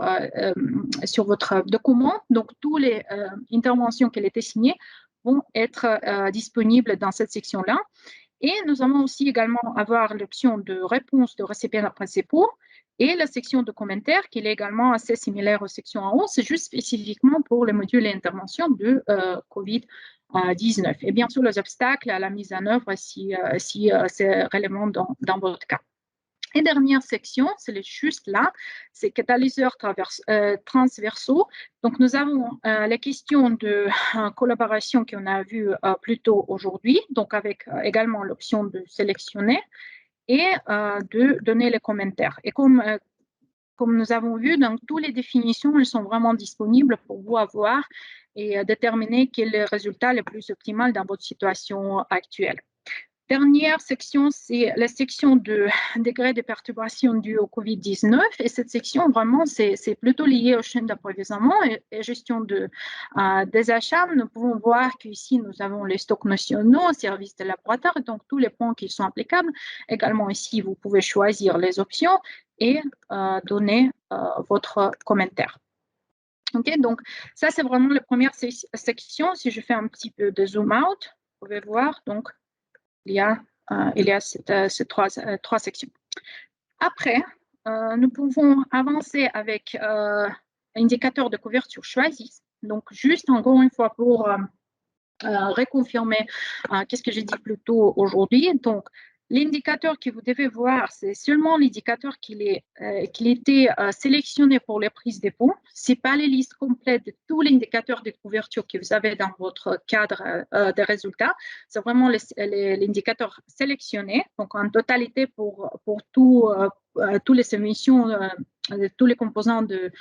votre document, donc toutes les interventions qui étaient signées vont être disponibles dans cette section-là. Et nous allons aussi également avoir l'option de réponse de récipiendaires principaux et la section de commentaires qui est également assez similaire aux sections en haut. C'est juste spécifiquement pour les modules et interventions de COVID-19. Et bien sûr, les obstacles à la mise en œuvre si c'est relevant dans votre cas. Et dernière section, c'est juste là, c'est catalyseurs transversaux. Donc, nous avons la question de collaboration qu'on a vue plus tôt aujourd'hui, donc avec également l'option de sélectionner et de donner les commentaires. Et comme nous avons vu, donc, toutes les définitions, elles sont vraiment disponibles pour vous avoir et déterminer quel est le résultat le plus optimal dans votre situation actuelle. Dernière section, c'est la section de degré de perturbation due au COVID-19. Et cette section, vraiment, c'est plutôt lié aux chaînes d'approvisionnement et gestion des achats. Nous pouvons voir qu'ici, nous avons les stocks nationaux, services de laboratoire, donc tous les points qui sont applicables. Également, ici, vous pouvez choisir les options et donner votre commentaire. OK, donc ça, c'est vraiment la première section. Si je fais un petit peu de zoom out, vous pouvez voir, donc, il y a ces trois sections. Après, nous pouvons avancer avec l'indicateur de couverture choisi. Donc, juste encore une fois pour reconfirmer qu'est-ce que j'ai dit plus tôt aujourd'hui. Donc, l'indicateur que vous devez voir, c'est seulement l'indicateur qui était sélectionné pour les prises de dépôt. Ce n'est pas les listes complètes de tous les indicateurs de couverture que vous avez dans votre cadre de résultats. C'est vraiment l'indicateur sélectionné. Donc, en totalité pour toutes les émissions, tous les composants de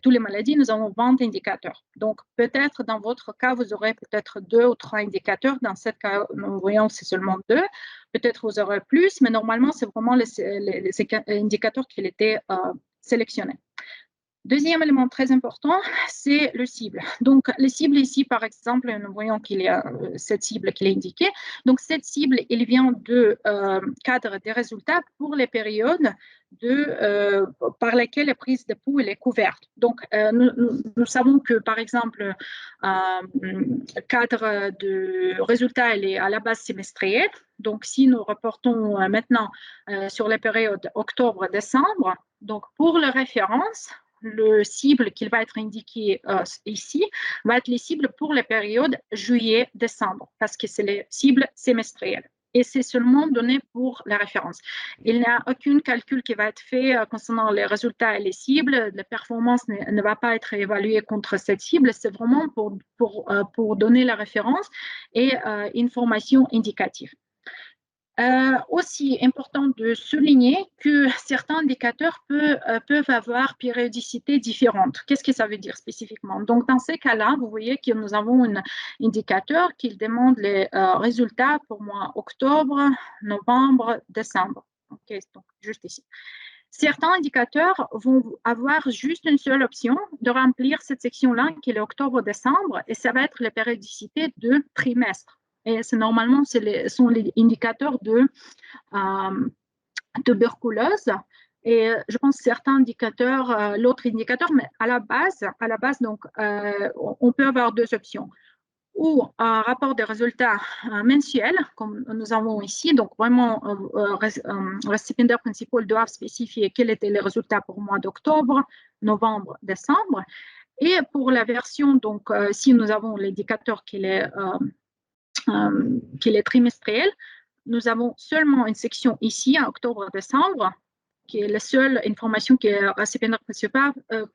toutes les maladies, nous avons 20 indicateurs. Donc, peut-être dans votre cas, vous aurez peut-être 2 ou 3 indicateurs. Dans ce cas, nous voyons c'est seulement 2. Peut-être vous aurez plus, mais normalement, c'est vraiment les indicateurs qui étaient sélectionnés. Deuxième élément très important, c'est le cible. Donc, les cibles ici, par exemple, nous voyons qu'il y a cette cible qui est indiquée. Donc, cette cible, elle vient de cadre des résultats pour les périodes par lesquelles la prise de pouls est couverte. Donc, nous savons que, par exemple, cadre de résultats, elle est à la base semestrielle. Donc, si nous reportons maintenant sur les périodes octobre-décembre, donc pour la référence, le cible qui va être indiqué ici va être les cibles pour les périodes juillet-décembre, parce que c'est les cibles semestrielles. Et c'est seulement donné pour la référence. Il n'y a aucun calcul qui va être fait concernant les résultats et les cibles. La performance ne va pas être évaluée contre cette cible. C'est vraiment pour donner la référence et information indicative. Aussi important de souligner que certains indicateurs peuvent avoir périodicité différente. Qu'est-ce que ça veut dire spécifiquement? Donc, dans ces cas-là, vous voyez que nous avons un indicateur qui demande les résultats pour mois octobre, novembre, décembre. OK, donc juste ici. Certains indicateurs vont avoir juste une seule option de remplir cette section-là qui est octobre-décembre et ça va être la périodicité de trimestre. Et normalement, ce sont les indicateurs de tuberculose. Et je pense certains indicateurs, l'autre indicateur, mais à la base, donc, on peut avoir deux options. Ou un rapport de résultats mensuels, comme nous avons ici. Donc, vraiment, récipiendaires principaux doivent spécifier quels étaient les résultats pour le mois d'octobre, novembre, décembre. Et pour la version, donc, si nous avons l'indicateur qui est trimestriel, nous avons seulement une section ici, en octobre-décembre, qui est la seule information que les récipiendaires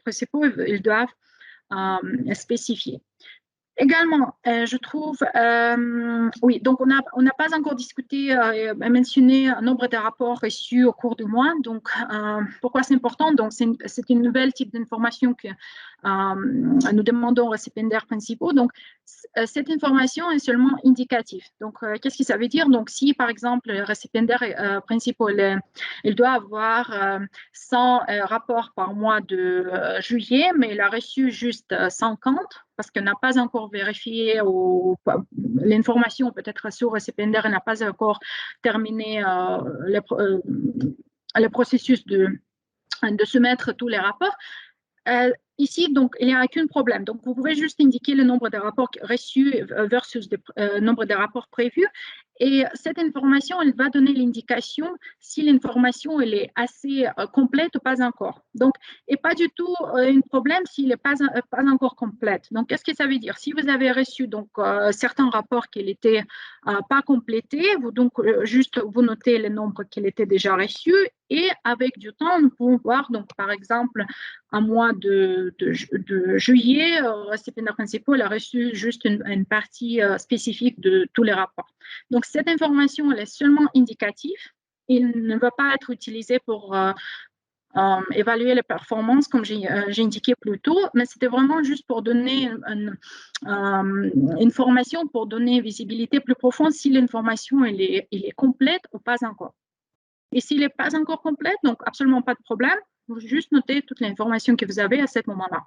principaux ils doivent spécifier. Également, je trouve, oui, donc on n'a pas encore discuté et mentionné un nombre de rapports reçus au cours du mois. Donc, pourquoi c'est important? Donc, c'est une nouvelle type d'information que nous demandons aux récipiendaires principaux. Donc, cette information est seulement indicative. Donc, qu'est-ce que ça veut dire? Donc, si, par exemple, le récipiendaire principal, il doit avoir 100 rapports par mois de juillet, mais il a reçu juste 50 parce qu'il n'a pas encore vérifié l'information, peut-être sur le récipiendaire n'a pas encore terminé le processus de soumettre tous les rapports. Ici, donc, il n'y a aucun problème. Donc, vous pouvez juste indiquer le nombre de rapports reçus versus le nombre de rapports prévus. Et cette information, elle va donner l'indication si l'information elle est assez complète ou pas encore. Donc, et pas du tout un problème s'il n'est pas encore complète. Donc, qu'est-ce que ça veut dire? Si vous avez reçu donc, certains rapports qui n'étaient pas complétés, juste vous notez le nombre qui était déjà reçu et avec du temps, nous pouvons voir, donc, par exemple, un mois de juillet, le récipiendaire principal a reçu juste une partie spécifique de tous les rapports. Donc, cette information, elle est seulement indicative. Il ne va pas être utilisé pour évaluer les performances, comme j'ai indiqué plus tôt, mais c'était vraiment juste pour donner une formation, pour donner visibilité plus profonde si l'information elle est complète ou pas encore. Et s'il n'est pas encore complète, donc absolument pas de problème, vous juste notez toute l'information que vous avez à ce moment-là.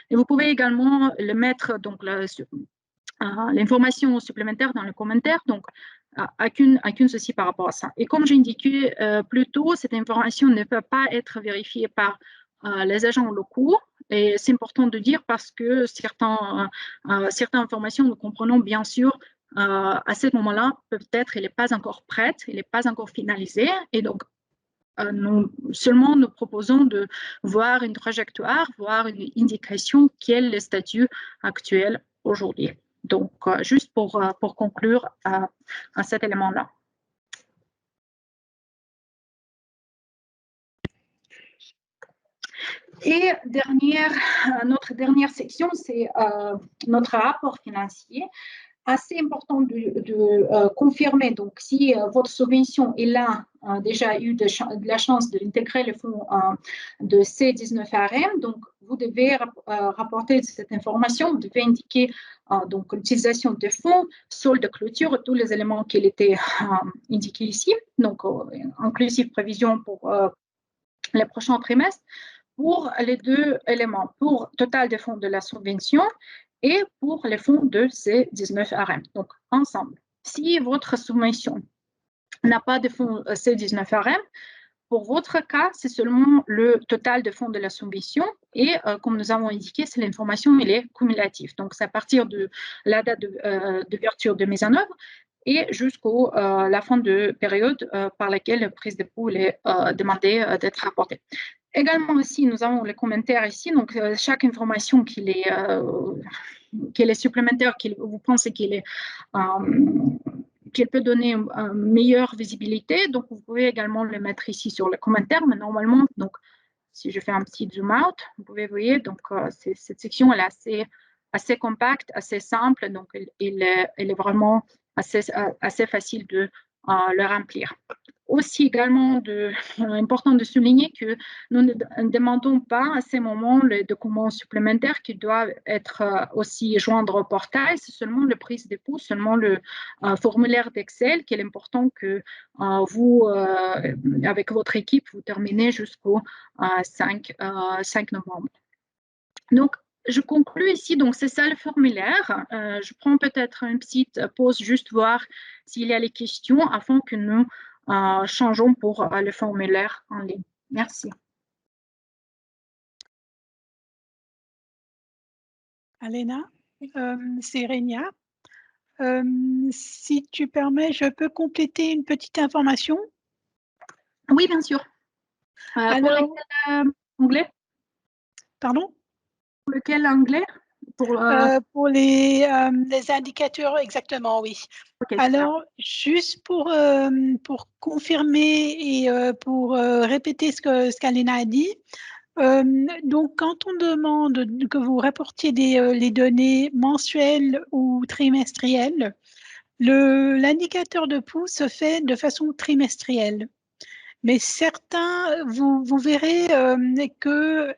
Et vous pouvez également le mettre, donc, l'information supplémentaire dans le commentaire, donc aucun souci par rapport à ça. Et comme j'ai indiqué plus tôt, cette information ne peut pas être vérifiée par les agents locaux. Et c'est important de dire parce que certaines informations, nous comprenons bien sûr, à ce moment-là, peut-être elle n'est pas encore prête, elle n'est pas encore finalisée. Et donc, nous proposons de voir une trajectoire, voir une indication quel est le statut actuel aujourd'hui. Donc, juste pour conclure à cet élément-là. Et notre dernière section, c'est notre rapport financier. Assez important de confirmer, donc si votre subvention est là, déjà eu de la chance de l'intégrer le fonds de C19RM, donc vous devez rapporter cette information, vous devez indiquer donc l'utilisation des fonds, solde de clôture, tous les éléments qui étaient indiqués ici, donc inclusive prévision pour les prochains trimestres, pour les deux éléments, pour total des fonds de la subvention et pour les fonds de C19RM. Donc, ensemble, si votre subvention n'a pas de fonds C19RM, pour votre cas, c'est seulement le total de fonds de la subvention et comme nous avons indiqué, c'est l'information, elle est cumulative. Donc, c'est à partir de la date d'ouverture de mise en œuvre et jusqu'à la fin de période par laquelle la prise de pool est demandée d'être rapportée. Également aussi, nous avons les commentaires ici. Donc, chaque information qui est supplémentaire, vous pensez qu'elle peut donner une meilleure visibilité. Donc, vous pouvez également le mettre ici sur le commentaire. Mais normalement, donc, si je fais un petit zoom out, vous pouvez voir, donc, cette section elle est assez compacte, assez simple. Donc, elle est vraiment assez facile de le remplir. Aussi également important de souligner que nous ne demandons pas à ces moments les documents supplémentaires qui doivent être aussi joindre au portail, c'est seulement le prise de pouls, seulement le formulaire d'Excel qu'il est important que vous, avec votre équipe, vous terminez jusqu'au 5 novembre. Donc, je conclue ici, donc c'est ça le formulaire. Je prends peut-être une petite pause, juste voir s'il y a les questions afin que nous changeons pour le formulaire en ligne. Merci. Alena, c'est Renia. Si tu permets, je peux compléter une petite information? Oui, bien sûr. Alors, pour lequel anglais? Pardon? Pour lequel anglais? Pour les indicateurs, exactement, oui. Okay, alors, juste pour confirmer et pour répéter ce qu'Alena a dit, donc quand on demande que vous rapportiez les données mensuelles ou trimestrielles, l'indicateur de pouls se fait de façon trimestrielle. Mais certains, vous verrez que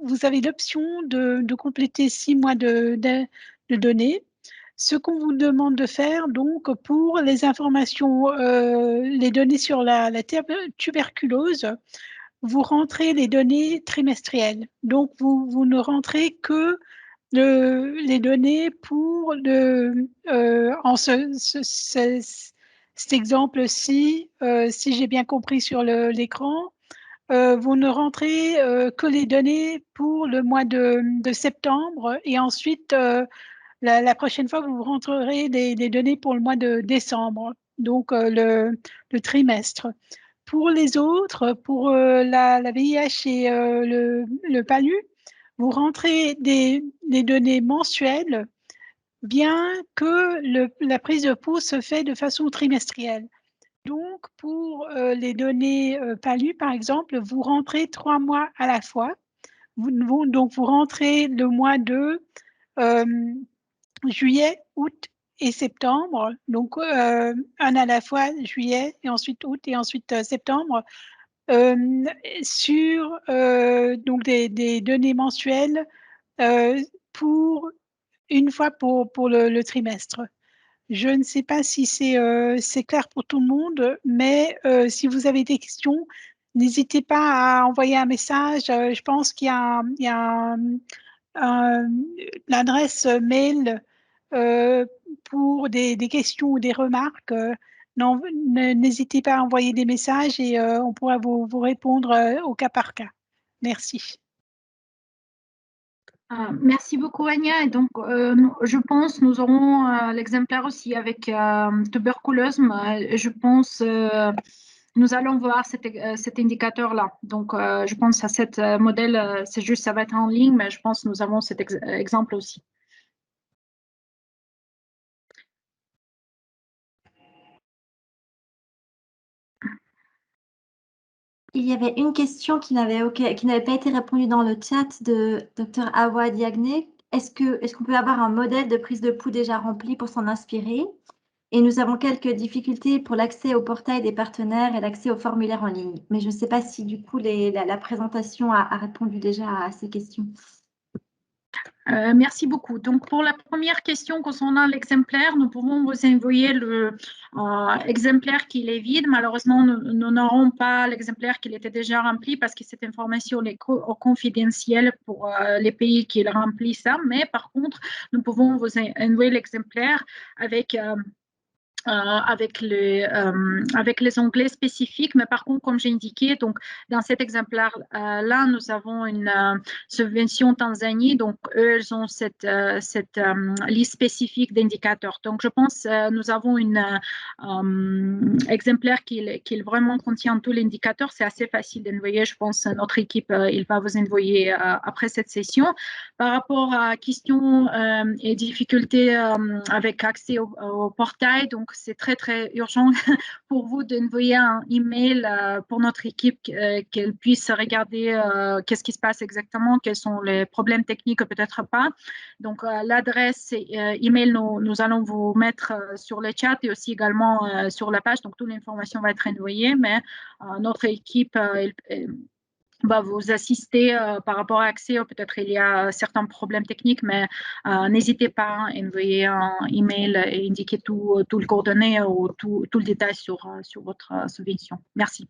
vous avez l'option de compléter 6 mois de données. Ce qu'on vous demande de faire, donc, pour les informations, les données sur la tuberculose, vous rentrez les données trimestrielles. Donc, vous ne rentrez que les données pour cet exemple-ci, si j'ai bien compris sur l'écran, vous ne rentrez que les données pour le mois de septembre et ensuite, la prochaine fois, vous rentrerez des données pour le mois de décembre, donc le trimestre. Pour les autres, pour la VIH et le PALU, vous rentrez des données mensuelles, bien que la prise de pouls se fait de façon trimestrielle. Donc, pour les données PALU, par exemple, vous rentrez 3 mois à la fois. Donc, vous rentrez le mois de juillet, août et septembre. Donc, un à la fois, juillet, et ensuite août, et ensuite septembre, sur donc des données mensuelles pour une fois pour le trimestre. Je ne sais pas si c'est clair pour tout le monde, mais si vous avez des questions, n'hésitez pas à envoyer un message. Je pense qu'il y a l'adresse mail pour des questions ou des remarques. N'hésitez pas à envoyer des messages et on pourra vous répondre au cas par cas. Merci. Merci beaucoup, Anya. Et donc, je pense nous aurons l'exemplaire aussi avec tuberculose. Je pense nous allons voir cet indicateur-là. Donc, je pense à cet modèle, c'est juste, ça va être en ligne, mais je pense que nous avons cet exemple aussi. Il y avait une question qui n'avait pas été répondue dans le chat de Dr Awa Diagne. Est-ce qu'on peut avoir un modèle de prise de pouls déjà rempli pour s'en inspirer? Et nous avons quelques difficultés pour l'accès au portail des partenaires et l'accès au formulaire en ligne. Mais je ne sais pas si du coup la présentation a répondu déjà à ces questions. Merci beaucoup. Donc, pour la première question concernant l'exemplaire, nous pouvons vous envoyer l'exemplaire qui est vide. Malheureusement, nous n'aurons pas l'exemplaire qui était déjà rempli parce que cette information est confidentielle pour les pays qui remplissent ça. Mais par contre, nous pouvons vous envoyer l'exemplaire avec avec les onglets spécifiques, mais par contre, comme j'ai indiqué, donc dans cet exemplaire-là, nous avons une subvention Tanzanie, donc eux, ils ont cette liste spécifique d'indicateurs. Donc, je pense nous avons un exemplaire qui vraiment contient tous les indicateurs. C'est assez facile d'envoyer. Je pense notre équipe, il va vous envoyer après cette session. Par rapport à questions et difficultés avec accès au portail, donc c'est très, très urgent pour vous d'envoyer un email pour notre équipe qu'elle puisse regarder qu'est-ce qui se passe exactement, quels sont les problèmes techniques, peut-être pas. Donc, l'adresse email, nous allons vous mettre sur le chat et aussi également sur la page. Donc, toute l'information va être envoyée, mais notre équipe va vous assister par rapport à l'accès. Peut-être il y a certains problèmes techniques, mais n'hésitez pas à envoyer un email et indiquer tout le coordonnées ou tout le détail sur votre subvention. Merci.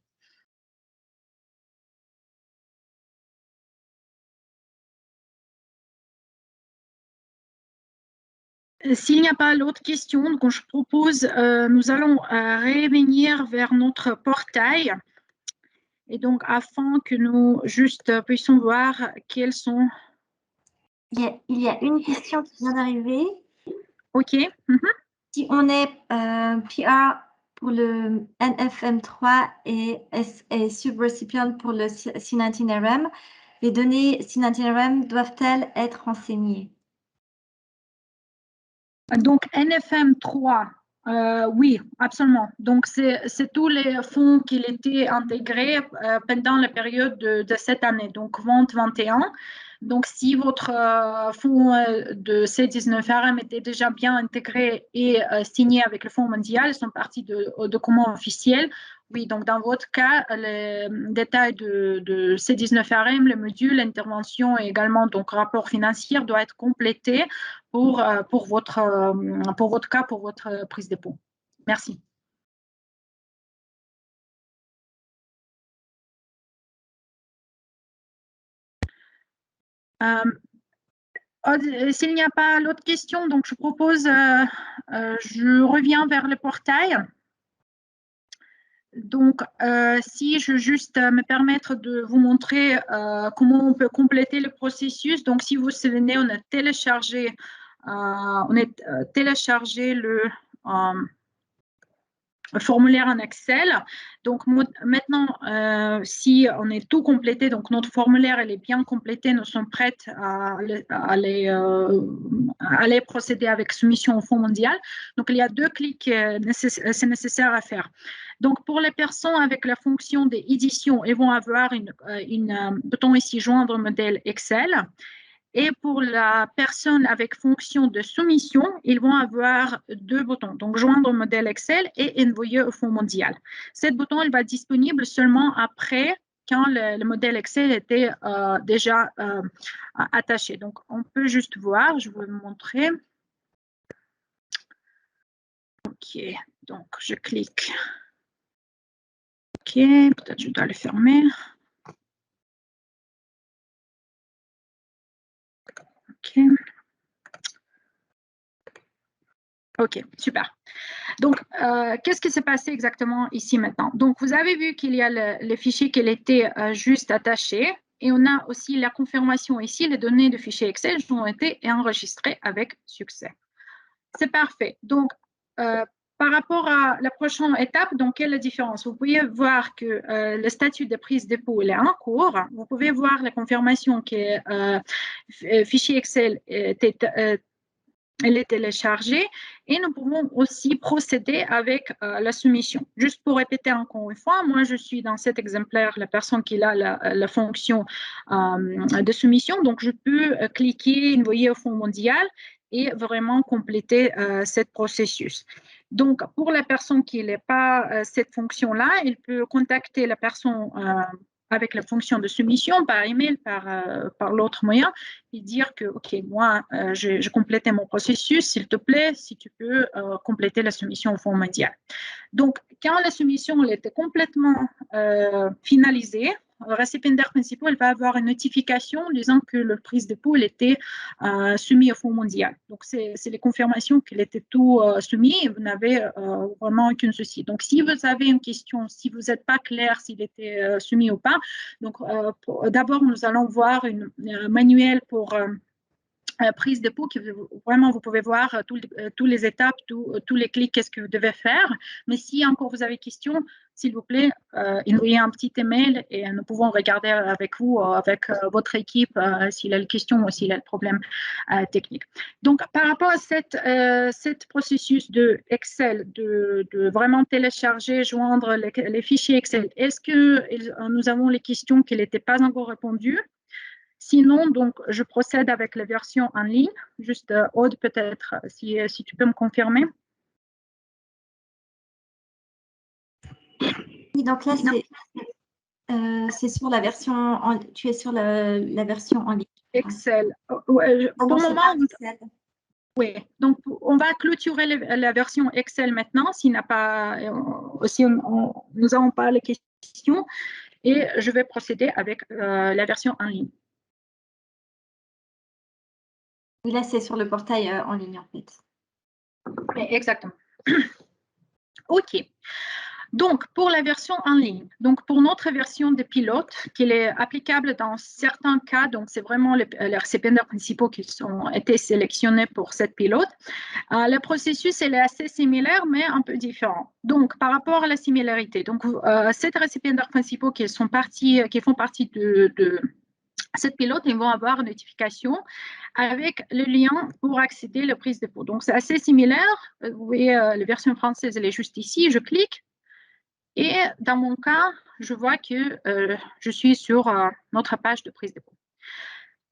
S'il n'y a pas d'autres questions, donc je propose, nous allons revenir vers notre portail. Et donc, afin que nous juste puissions voir quels sont... Il y a une question qui vient d'arriver. OK. Si on est PR pour le NFM3 et subrécipient pour le C19RM, les données C19RM doivent-elles être renseignées? Donc, NFM3, oui, absolument. Donc, c'est tous les fonds qui étaient intégrés pendant la période de cette année, donc 2021. Donc, si votre fonds de C19RM était déjà bien intégré et signé avec le Fonds mondial, ils sont partis de documents officiels. Oui, donc dans votre cas, les détails de C19RM, le module, l'intervention et également donc rapport financier doit être complété pour votre cas, pour votre prise de dépôt. Merci. S'il n'y a pas d'autres questions, donc je propose, je reviens vers le portail. Donc, si je juste me permettre de vous montrer comment on peut compléter le processus. Donc, si vous vous souvenez, on a téléchargé le formulaire en Excel. Donc maintenant, si on est tout complété, donc notre formulaire elle est bien complété, nous sommes prêtes à aller procéder avec soumission au Fonds mondial. Donc il y a 2 clics, c'est nécessaire à faire. Donc pour les personnes avec la fonction d'édition, ils vont avoir un bouton ici joindre modèle Excel. Et pour la personne avec fonction de soumission, ils vont avoir 2 boutons, donc joindre modèle Excel et envoyer au Fonds mondial. Ce bouton il va être disponible seulement après quand le modèle Excel était déjà attaché. Donc, on peut juste voir, je vais vous montrer. OK, donc je clique. OK, peut-être je dois le fermer. OK. OK, super. Donc, qu'est-ce qui s'est passé exactement ici maintenant? Donc, vous avez vu qu'il y a le fichier qui était juste attaché et on a aussi la confirmation ici, les données de fichier Excel ont été enregistrées avec succès. C'est parfait. Donc, par rapport à la prochaine étape, donc, quelle est la différence? Vous pouvez voir que le statut de prise de dépôt est en cours. Vous pouvez voir la confirmation que fichier Excel elle est téléchargée et nous pouvons aussi procéder avec la soumission. Juste pour répéter encore une fois, moi je suis dans cet exemplaire la personne qui a la fonction de soumission, donc je peux cliquer, envoyer au Fonds mondial et vraiment compléter ce processus. Donc pour la personne qui n'a pas cette fonction-là, il peut contacter la personne avec la fonction de soumission par email, par l'autre moyen, et dire que, OK, moi, j'ai complété mon processus, s'il te plaît, si tu peux compléter la soumission au Fonds mondial. Donc, quand la soumission elle était complètement finalisée, le récipiendaire principal va avoir une notification disant que le prise de dépôt était soumis au Fonds mondial. Donc, c'est les confirmations qu'il était tout soumis et vous n'avez vraiment aucun souci. Donc, si vous avez une question, si vous n'êtes pas clair s'il était soumis ou pas, donc d'abord, nous allons voir un manuel pour prise de dépôt, vraiment vous pouvez voir toutes les étapes, tous les clics, qu'est-ce que vous devez faire. Mais si encore vous avez question, s'il vous plaît, envoyez un petit email et nous pouvons regarder avec vous, avec votre équipe, s'il y a une question ou s'il y a le problème technique. Donc, par rapport à cette processus de Excel, de vraiment télécharger, joindre les fichiers Excel, est-ce que nous avons les questions qui n'étaient pas encore répondues? Sinon, donc, je procède avec la version en ligne. Juste, Aude, peut-être, si tu peux me confirmer. Oui, donc là, c'est sur la version, tu es sur la version en ligne. Excel. Pour le moment, oui. Donc, on va clôturer la version Excel maintenant, s'il n'a pas, si nous n'avons pas les questions, et je vais procéder avec la version en ligne. Oui, là, c'est sur le portail en ligne, en fait. Exactement. OK. Donc, pour la version en ligne, donc pour notre version de pilote, qui est applicable dans certains cas, donc c'est vraiment les récipiendaires principaux qui ont été sélectionnés pour cette pilote, le processus est assez similaire, mais un peu différent. Donc, par rapport à la similarité, donc ces récipiendaires principaux qui font partie de cette pilote, ils vont avoir une notification avec le lien pour accéder à la prise de dépôt. Donc, c'est assez similaire. Vous voyez, la version française, elle est juste ici. Je clique. Et dans mon cas, je vois que je suis sur notre page de prise de dépôt.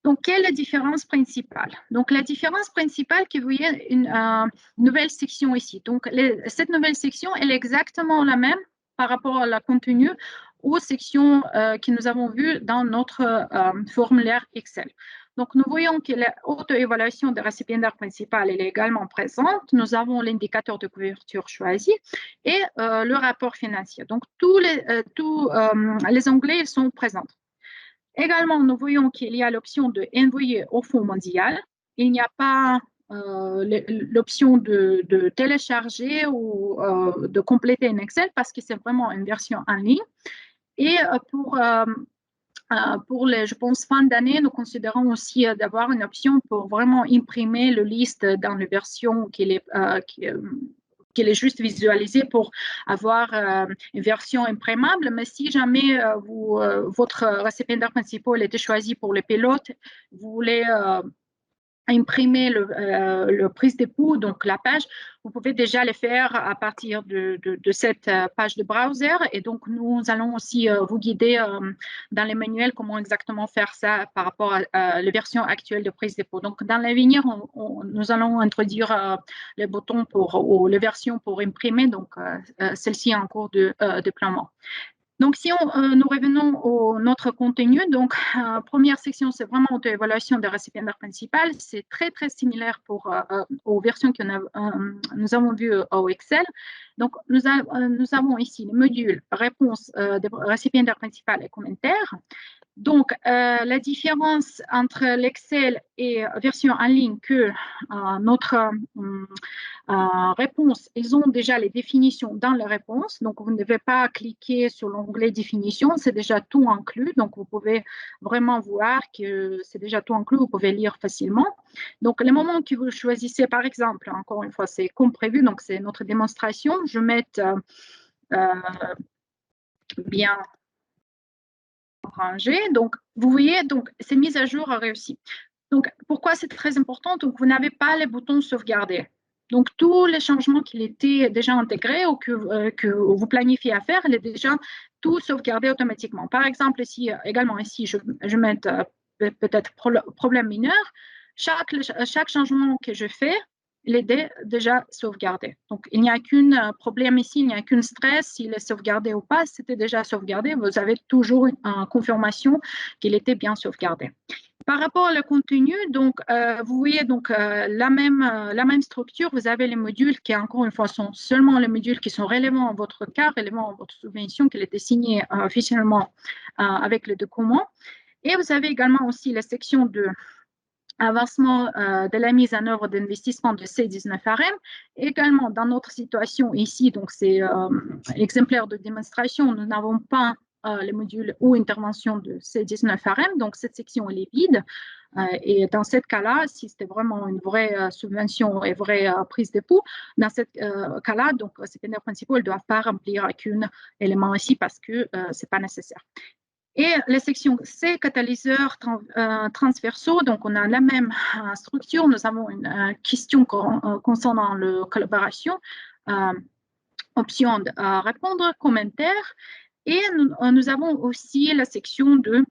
Donc, quelle est la différence principale? Donc, la différence principale, que vous voyez une nouvelle section ici. Donc, cette nouvelle section, elle est exactement la même par rapport à la contenu aux sections que nous avons vues dans notre formulaire Excel. Donc, nous voyons que l'auto-évaluation des récipiendaires principal est également présente. Nous avons l'indicateur de couverture choisi et le rapport financier. Donc, tous les onglets sont présents. Également, nous voyons qu'il y a l'option de envoyer au Fonds mondial. Il n'y a pas l'option de télécharger ou de compléter un Excel parce que c'est vraiment une version en ligne. Et pour les, je pense, fin d'année, nous considérons aussi d'avoir une option pour vraiment imprimer le liste dans la version qui est juste visualisée pour avoir une version imprimable. Mais si jamais votre récipiendaire principal était choisi pour les pilotes, vous voulez imprimer le prise d'époux, donc la page, vous pouvez déjà le faire à partir de cette page de browser. Et donc, nous allons aussi vous guider dans les manuels comment exactement faire ça par rapport à la version actuelle de prise d'époux. Donc, dans l'avenir, nous allons introduire les boutons ou les versions pour imprimer. Donc, celle-ci est en cours de déploiement. Donc, si nous revenons à notre contenu, donc, première section, c'est vraiment l'auto-évaluation des récipiendaires principal. C'est très, très similaire aux versions que nous avons vues au Excel. Donc, nous avons ici le module réponse des récipiendaires principal et commentaires. Donc, la différence entre l'Excel et version en ligne que notre réponse, ils ont déjà les définitions dans la réponse. Donc, vous ne devez pas cliquer sur l'onglet définition, c'est déjà tout inclus. Donc, vous pouvez vraiment voir que c'est déjà tout inclus, vous pouvez lire facilement. Donc, le moment que vous choisissez, par exemple, encore une fois, c'est comme prévu, donc c'est notre démonstration. Je vais mettre bien rangé. Donc, vous voyez, donc, ces mises à jour ont réussi. Donc, pourquoi c'est très important? Donc, vous n'avez pas les boutons sauvegarder. Donc, tous les changements qui étaient déjà intégrés ou que vous planifiez à faire, il est déjà tout sauvegardé automatiquement. Par exemple, ici, également ici, je mets peut-être problème mineur. Chaque changement que je fais, il est déjà sauvegardé. Donc, il n'y a qu'un problème ici, il n'y a qu'un stress, s'il est sauvegardé ou pas, c'était déjà sauvegardé. Vous avez toujours une confirmation qu'il était bien sauvegardé. Par rapport au contenu, donc, vous voyez donc, la même structure. Vous avez les modules qui, encore une fois, sont seulement les modules qui sont relevants à votre cas, relevants à votre subvention, qui était signée officiellement avec le document. Et vous avez également aussi la section de avancement de la mise en œuvre d'investissement de C19RM. Également, dans notre situation ici, donc c'est l'exemplaire de démonstration, nous n'avons pas les modules ou intervention de C19RM, donc cette section elle est vide. Et dans ce cas-là, si c'était vraiment une vraie subvention et vraie prise de pouls, dans ce cas-là, donc ces partenaires principaux ne doivent pas remplir aucun élément ici parce que ce n'est pas nécessaire. Et les sections C, catalyseurs transversaux, donc on a la même structure. Nous avons une question concernant la collaboration, option de répondre, commentaire. Et nous avons aussi la section de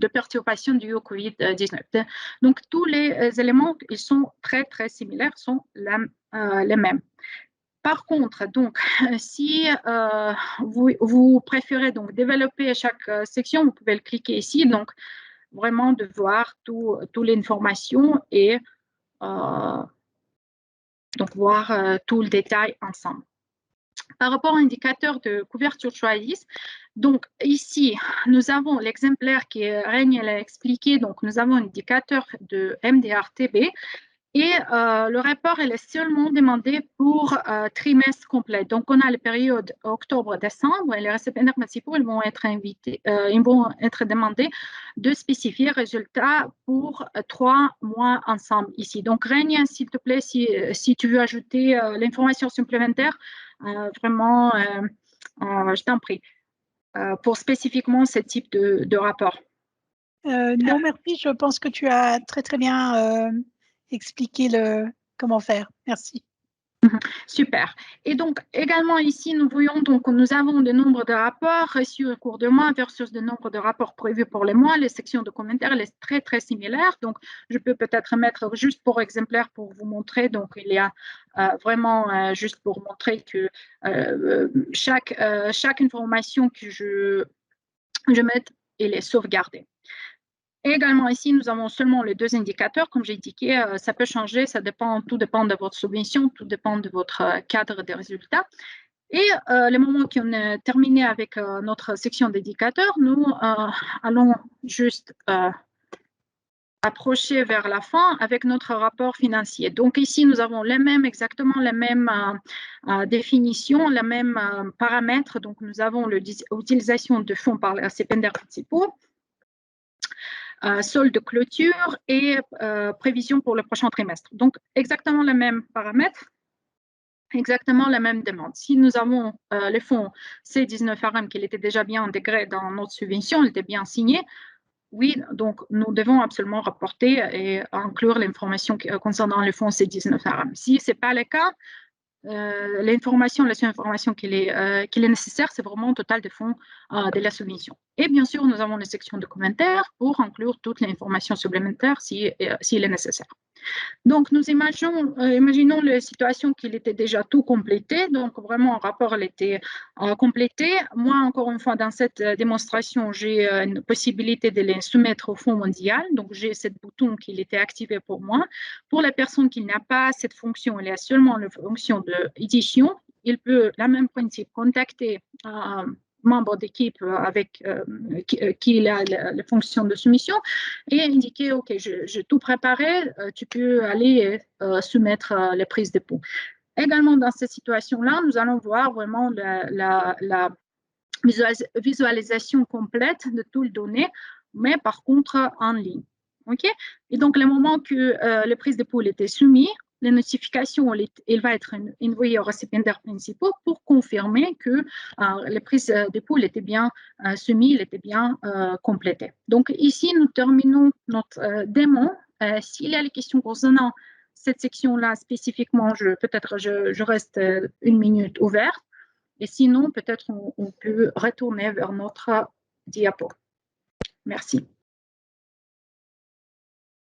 perturbation due au COVID-19. Donc, tous les éléments, ils sont très, très similaires, sont les mêmes. Par contre, donc, si vous préférez donc développer chaque section, vous pouvez le cliquer ici, donc vraiment de voir toute l'information et donc voir tout le détail ensemble. Par rapport à l'indicateur de couverture choisie, donc ici, nous avons l'exemplaire qui Reine l'a expliqué, donc nous avons un indicateur de MDR-TB. Et le rapport, il est seulement demandé pour trimestre complet. Donc, on a la période octobre-décembre et les récipiendaires principaux ils vont être demandés de spécifier résultats pour 3 mois ensemble ici. Donc, Renia, s'il te plaît, si tu veux ajouter l'information supplémentaire, vraiment, je t'en prie, pour spécifiquement ce type de rapport. Non, merci. Je pense que tu as très, très bien expliquer comment faire. Merci. Super. Et donc, également ici, nous voyons donc nous avons le nombre de rapports reçus au cours de mois versus le nombre de rapports prévus pour les mois. Les sections de commentaires, elles sont très, très similaires. Donc, je peux peut-être mettre juste pour exemplaire pour vous montrer. Donc, il y a vraiment juste pour montrer que chaque information que je mette, elle est sauvegardée. Et également ici, nous avons seulement les deux indicateurs. Comme j'ai indiqué, ça peut changer, tout dépend de votre subvention, tout dépend de votre cadre de résultats. Et le moment qu'on a terminé avec notre section d'indicateurs, nous allons juste approcher vers la fin avec notre rapport financier. Donc ici, nous avons exactement les mêmes définitions, les mêmes paramètres. Donc nous avons l'utilisation de fonds par les récipiendaires principaux, solde de clôture et prévision pour le prochain trimestre. Donc, exactement les mêmes paramètres, exactement la même demande. Si nous avons les fonds C19RM qui étaient déjà bien intégrés dans notre subvention, ils étaient bien signés, oui, donc nous devons absolument rapporter et inclure l'information concernant les fonds C19RM. Si ce n'est pas le cas, l'information, la seule information qu'il est nécessaire, c'est vraiment le total de fonds de la subvention. Et bien sûr, nous avons une section de commentaires pour inclure toute l'information supplémentaire s'il est nécessaire. Donc, nous imaginons la situation qu'il était déjà tout complété. Donc, vraiment, un rapport était complété. Moi, encore une fois, dans cette démonstration, j'ai une possibilité de les soumettre au Fonds mondial. Donc, j'ai ce bouton qui était activé pour moi. Pour la personne qui n'a pas cette fonction, elle a seulement la fonction d'édition. Il peut, la même principe, contacter membre d'équipe avec qui a la fonction de soumission et indiquer, OK, j'ai tout préparé, tu peux aller soumettre les prises de dépôt. Également, dans cette situation-là, nous allons voir vraiment la visualisation complète de toutes les données, mais par contre en ligne. OK? Et donc, le moment que les prises de dépôt étaient soumises, les notifications, il va être envoyée aux récipiendaires principaux pour confirmer que les prises de dépôt étaient bien soumises, étaient bien complétées. Donc, ici, nous terminons notre démo. S'il y a des questions concernant cette section-là spécifiquement, peut-être je reste une minute ouverte. Et sinon, peut-être on peut retourner vers notre diapo. Merci.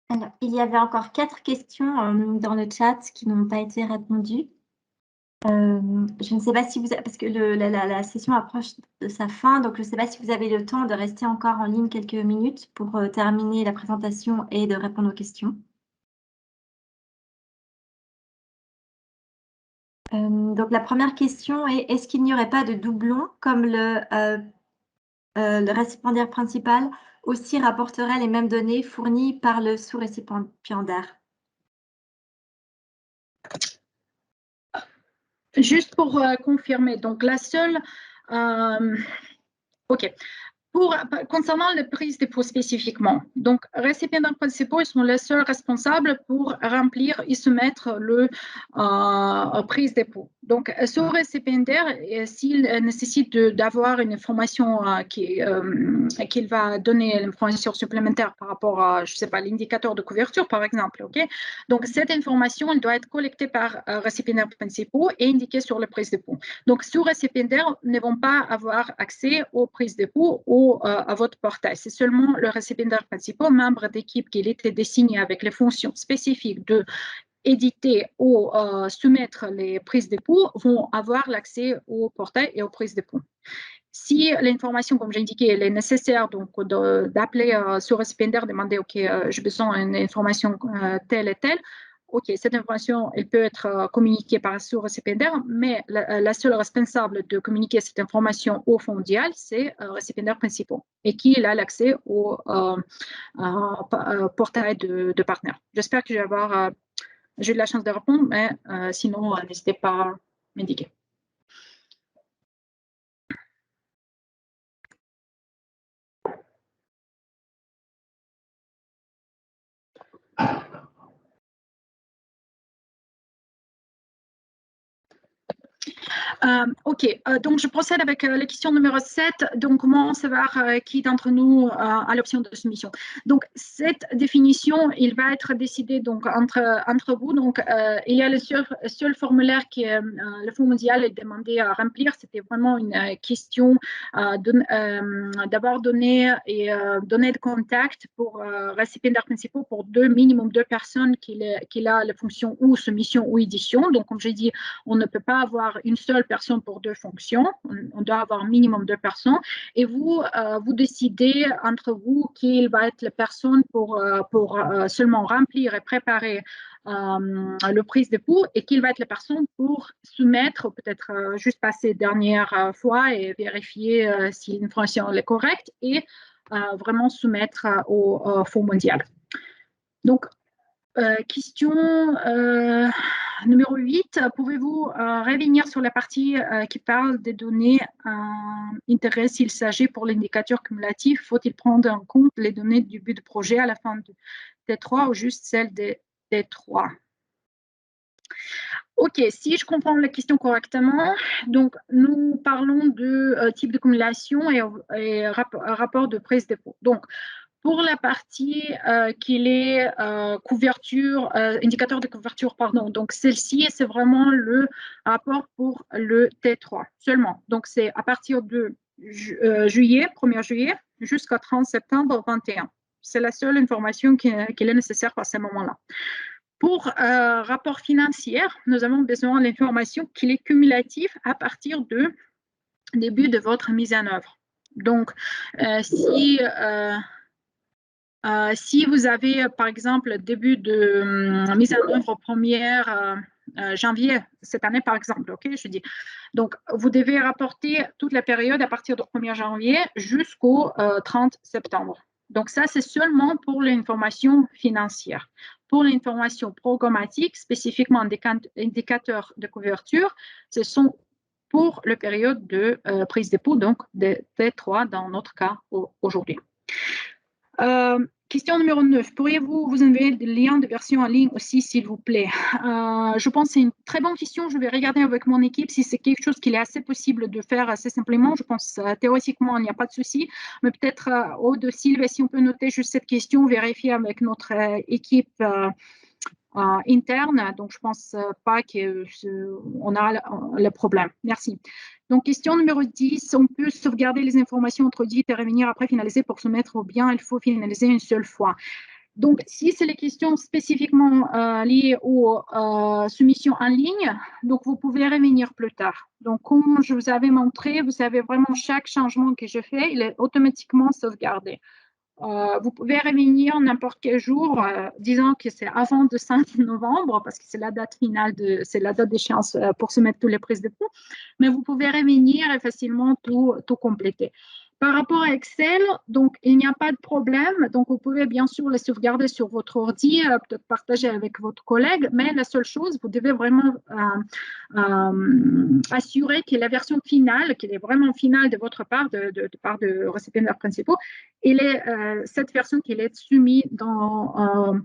Alors, il y avait encore 4 questions dans le chat qui n'ont pas été répondues. Je ne sais pas si vous avez, parce que la session approche de sa fin, donc je ne sais pas si vous avez le temps de rester encore en ligne quelques minutes pour terminer la présentation et de répondre aux questions. Donc la première question est, est-ce qu'il n'y aurait pas de doublon comme le récipiendaire principal aussi rapporterait les mêmes données fournies par le sous-récipiendaire? Juste pour confirmer, donc la seule... OK. Concernant les prises de dépôt spécifiquement, donc récipiendaires principaux, ils sont les seuls responsables pour remplir et soumettre le prise de dépôt. Donc, sur récipiendaire, s'il nécessite d'avoir une information qu'il va donner l'information supplémentaire par rapport à, je ne sais pas, l'indicateur de couverture, par exemple, ok. Donc, cette information, elle doit être collectée par récipiendaires principaux et indiquée sur le prise de dépôt. Donc, sur récipiendaires, ne vont pas avoir accès aux prises de dépôt ou à votre portail. C'est seulement le récipiendaire principal, membre d'équipe qui était désigné avec les fonctions spécifiques de éditer ou soumettre les prises de dépôt vont avoir l'accès au portail et aux prises de dépôt. Si l'information, comme j'ai indiqué, elle est nécessaire, donc d'appeler sur récipiendaire, demander, OK, j'ai besoin d'une information telle et telle, OK, cette information, elle peut être communiquée par sous-récipiendaire, mais la seule responsable de communiquer cette information au Fonds mondial, c'est le récipiendaire principal et qui a l'accès au portail de partenaires. J'espère que j'ai eu la chance de répondre, mais sinon, n'hésitez pas à m'indiquer. OK, donc je procède avec la question numéro 7. Donc, comment savoir qui d'entre nous a l'option de soumission? Donc, cette définition, il va être décidé donc, entre vous. Donc, il y a le seul formulaire qui est le Fonds mondial est demandé à remplir. C'était vraiment une question d'avoir donné de contact pour récipiendaires principaux pour minimum deux personnes qui a la fonction ou soumission ou édition. Donc, comme j'ai dit, on ne peut pas avoir une seule personne pour deux fonctions. On doit avoir minimum deux personnes. Et vous décidez entre vous qui va être la personne pour seulement remplir et préparer le prise d'époux et qui va être la personne pour soumettre, peut-être juste passer dernière fois et vérifier si l'information est correcte et vraiment soumettre au Fonds mondial. Donc, question numéro 8. Pouvez-vous revenir sur la partie qui parle des données intérêt s'il s'agit pour l'indicateur cumulatif? Faut-il prendre en compte les données du but de projet à la fin de T3 ou juste celles des T3? OK, si je comprends la question correctement, donc nous parlons de type de cumulation et rapport de prise d'époux. Donc, pour la partie qu'il est couverture, indicateur de couverture, pardon, donc celle-ci, c'est vraiment le rapport pour le T3 seulement. Donc, c'est à partir de 1er juillet jusqu'au 30 septembre 21. C'est la seule information qui est nécessaire à ce moment-là. Pour rapport financier, nous avons besoin de l'information qui est cumulative à partir du début de votre mise en œuvre. Donc, si vous avez, par exemple, le début de mise en œuvre au 1er janvier, cette année, par exemple, ok, je dis. Donc, vous devez rapporter toute la période à partir du 1er janvier jusqu'au 30 septembre. Donc, ça, c'est seulement pour l'information financière. Pour l'information programmatique, spécifiquement indicateurs de couverture, ce sont pour la période de prise d'époux, donc de T3 dans notre cas aujourd'hui. Question numéro 9. Pourriez-vous vous envoyer des liens de version en ligne aussi, s'il vous plaît? Je pense que c'est une très bonne question. Je vais regarder avec mon équipe si c'est quelque chose qu'il est assez possible de faire assez simplement. Je pense théoriquement, il n'y a pas de souci. Mais peut-être, Aude, Sylvie, si on peut noter juste cette question, vérifier avec notre équipe interne. Donc, je ne pense pas qu'on a le problème. Merci. Donc, question numéro 10, on peut sauvegarder les informations introduites et revenir après finaliser pour soumettre ou bien il faut finaliser une seule fois. Donc, si c'est les questions spécifiquement liées aux soumissions en ligne, donc vous pouvez revenir plus tard. Donc, comme je vous avais montré, vous savez vraiment chaque changement que je fais, il est automatiquement sauvegardé. Vous pouvez revenir n'importe quel jour, disons que c'est avant le 5 novembre, parce que c'est la date finale, c'est la date d'échéance pour soumettre toutes les prises de pouls, mais vous pouvez revenir et facilement tout compléter. Par rapport à Excel, donc il n'y a pas de problème. Donc vous pouvez bien sûr les sauvegarder sur votre ordi, peut-être partager avec votre collègue, mais la seule chose, vous devez vraiment assurer que la version finale, qu'elle est vraiment finale de votre part, de part de récipiendaires principaux, cette version qui est soumise dans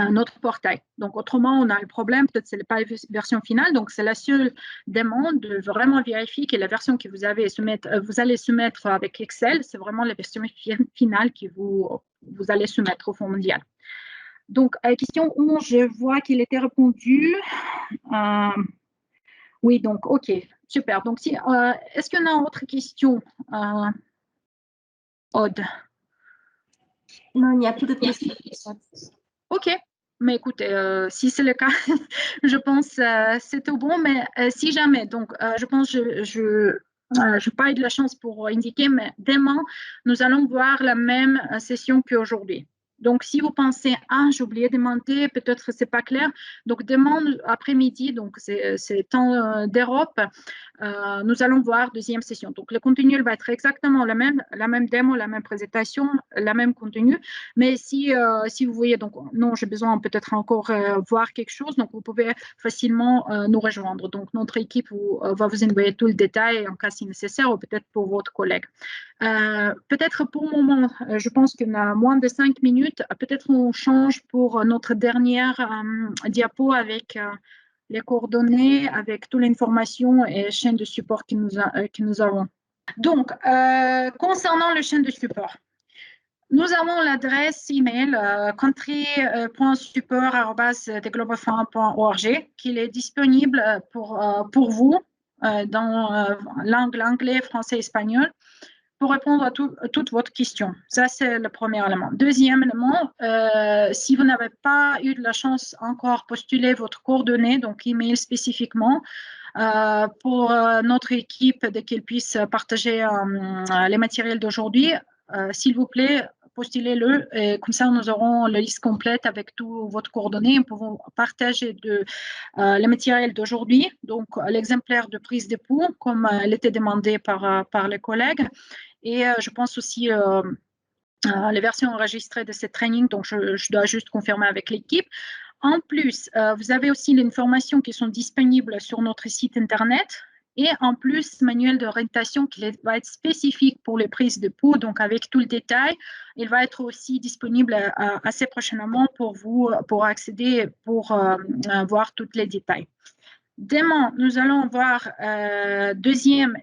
notre portail. Donc, autrement, on a le problème, peut-être que ce n'est pas la version finale, donc c'est la seule demande de vraiment vérifier que la version que vous allez soumettre avec Excel, c'est vraiment la version finale que vous allez soumettre au Fonds mondial. Donc, à la question 11, je vois qu'il était répondu. Oui, donc, OK, super. Donc, est-ce qu'il y en a autre question, Aude? Non, il n'y a plus de questions. OK, mais écoutez, si c'est le cas, je pense c'est tout bon, mais si jamais, donc je pense je n'ai pas eu de la chance pour indiquer, mais demain, nous allons voir la même session qu'aujourd'hui. Donc, si vous pensez, j'ai oublié de demander, peut-être que ce n'est pas clair. Donc, demain après-midi, donc c'est temps d'Europe, nous allons voir deuxième session. Donc, le contenu va être exactement la même démo, la même présentation, la même contenu. Mais si vous voyez, donc non, j'ai besoin peut-être encore voir quelque chose, donc vous pouvez facilement nous rejoindre. Donc, notre équipe va vous envoyer tout le détail en cas si nécessaire ou peut-être pour votre collègue. Peut-être pour le moment, je pense qu'on a moins de 5 minutes. Peut-être on change pour notre dernière diapo avec les coordonnées avec toute l'information et chaîne de support que nous avons. Donc, concernant le chaîne de support, nous avons l'adresse email country.support@theglobalfund.org qui est disponible pour vous dans langue anglais, français, espagnol pour répondre à toutes votre questions. Ça, c'est le premier élément. Deuxième élément, si vous n'avez pas eu de la chance encore postuler votre coordonnée, donc email spécifiquement, pour notre équipe, dès qu'elle puisse partager les matériels d'aujourd'hui, s'il vous plaît, postulez-le et comme ça nous aurons la liste complète avec tout votre coordonnées. Nous pouvons partager les matériels d'aujourd'hui, donc l'exemplaire de prise d'époux comme elle était demandée par les collègues et je pense aussi les versions enregistrées de ce training, donc je dois juste confirmer avec l'équipe. En plus, vous avez aussi les informations qui sont disponibles sur notre site internet. Et en plus, manuel d'orientation qui va être spécifique pour les prises de pouls, donc avec tout le détail. Il va être aussi disponible assez prochainement pour vous, pour accéder, pour voir tous les détails. Demain, nous allons voir deuxième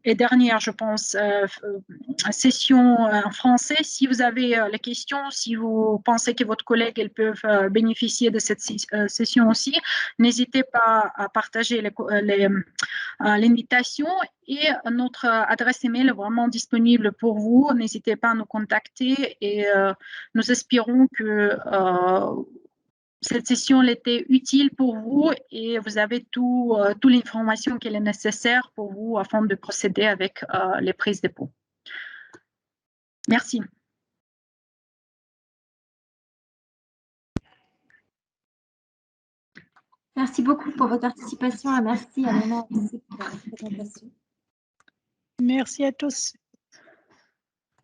et dernière, je pense, session en français. Si vous avez les questions, si vous pensez que votre collègue elles peuvent bénéficier de cette session aussi, n'hésitez pas à partager l'invitation et notre adresse email est vraiment disponible pour vous. N'hésitez pas à nous contacter et nous espérons que cette session était utile pour vous et vous avez toute l'information qui est nécessaire pour vous afin de procéder avec les prises de pouls. Merci. Merci beaucoup pour votre participation et merci Alena aussi pour la présentation. Merci à tous.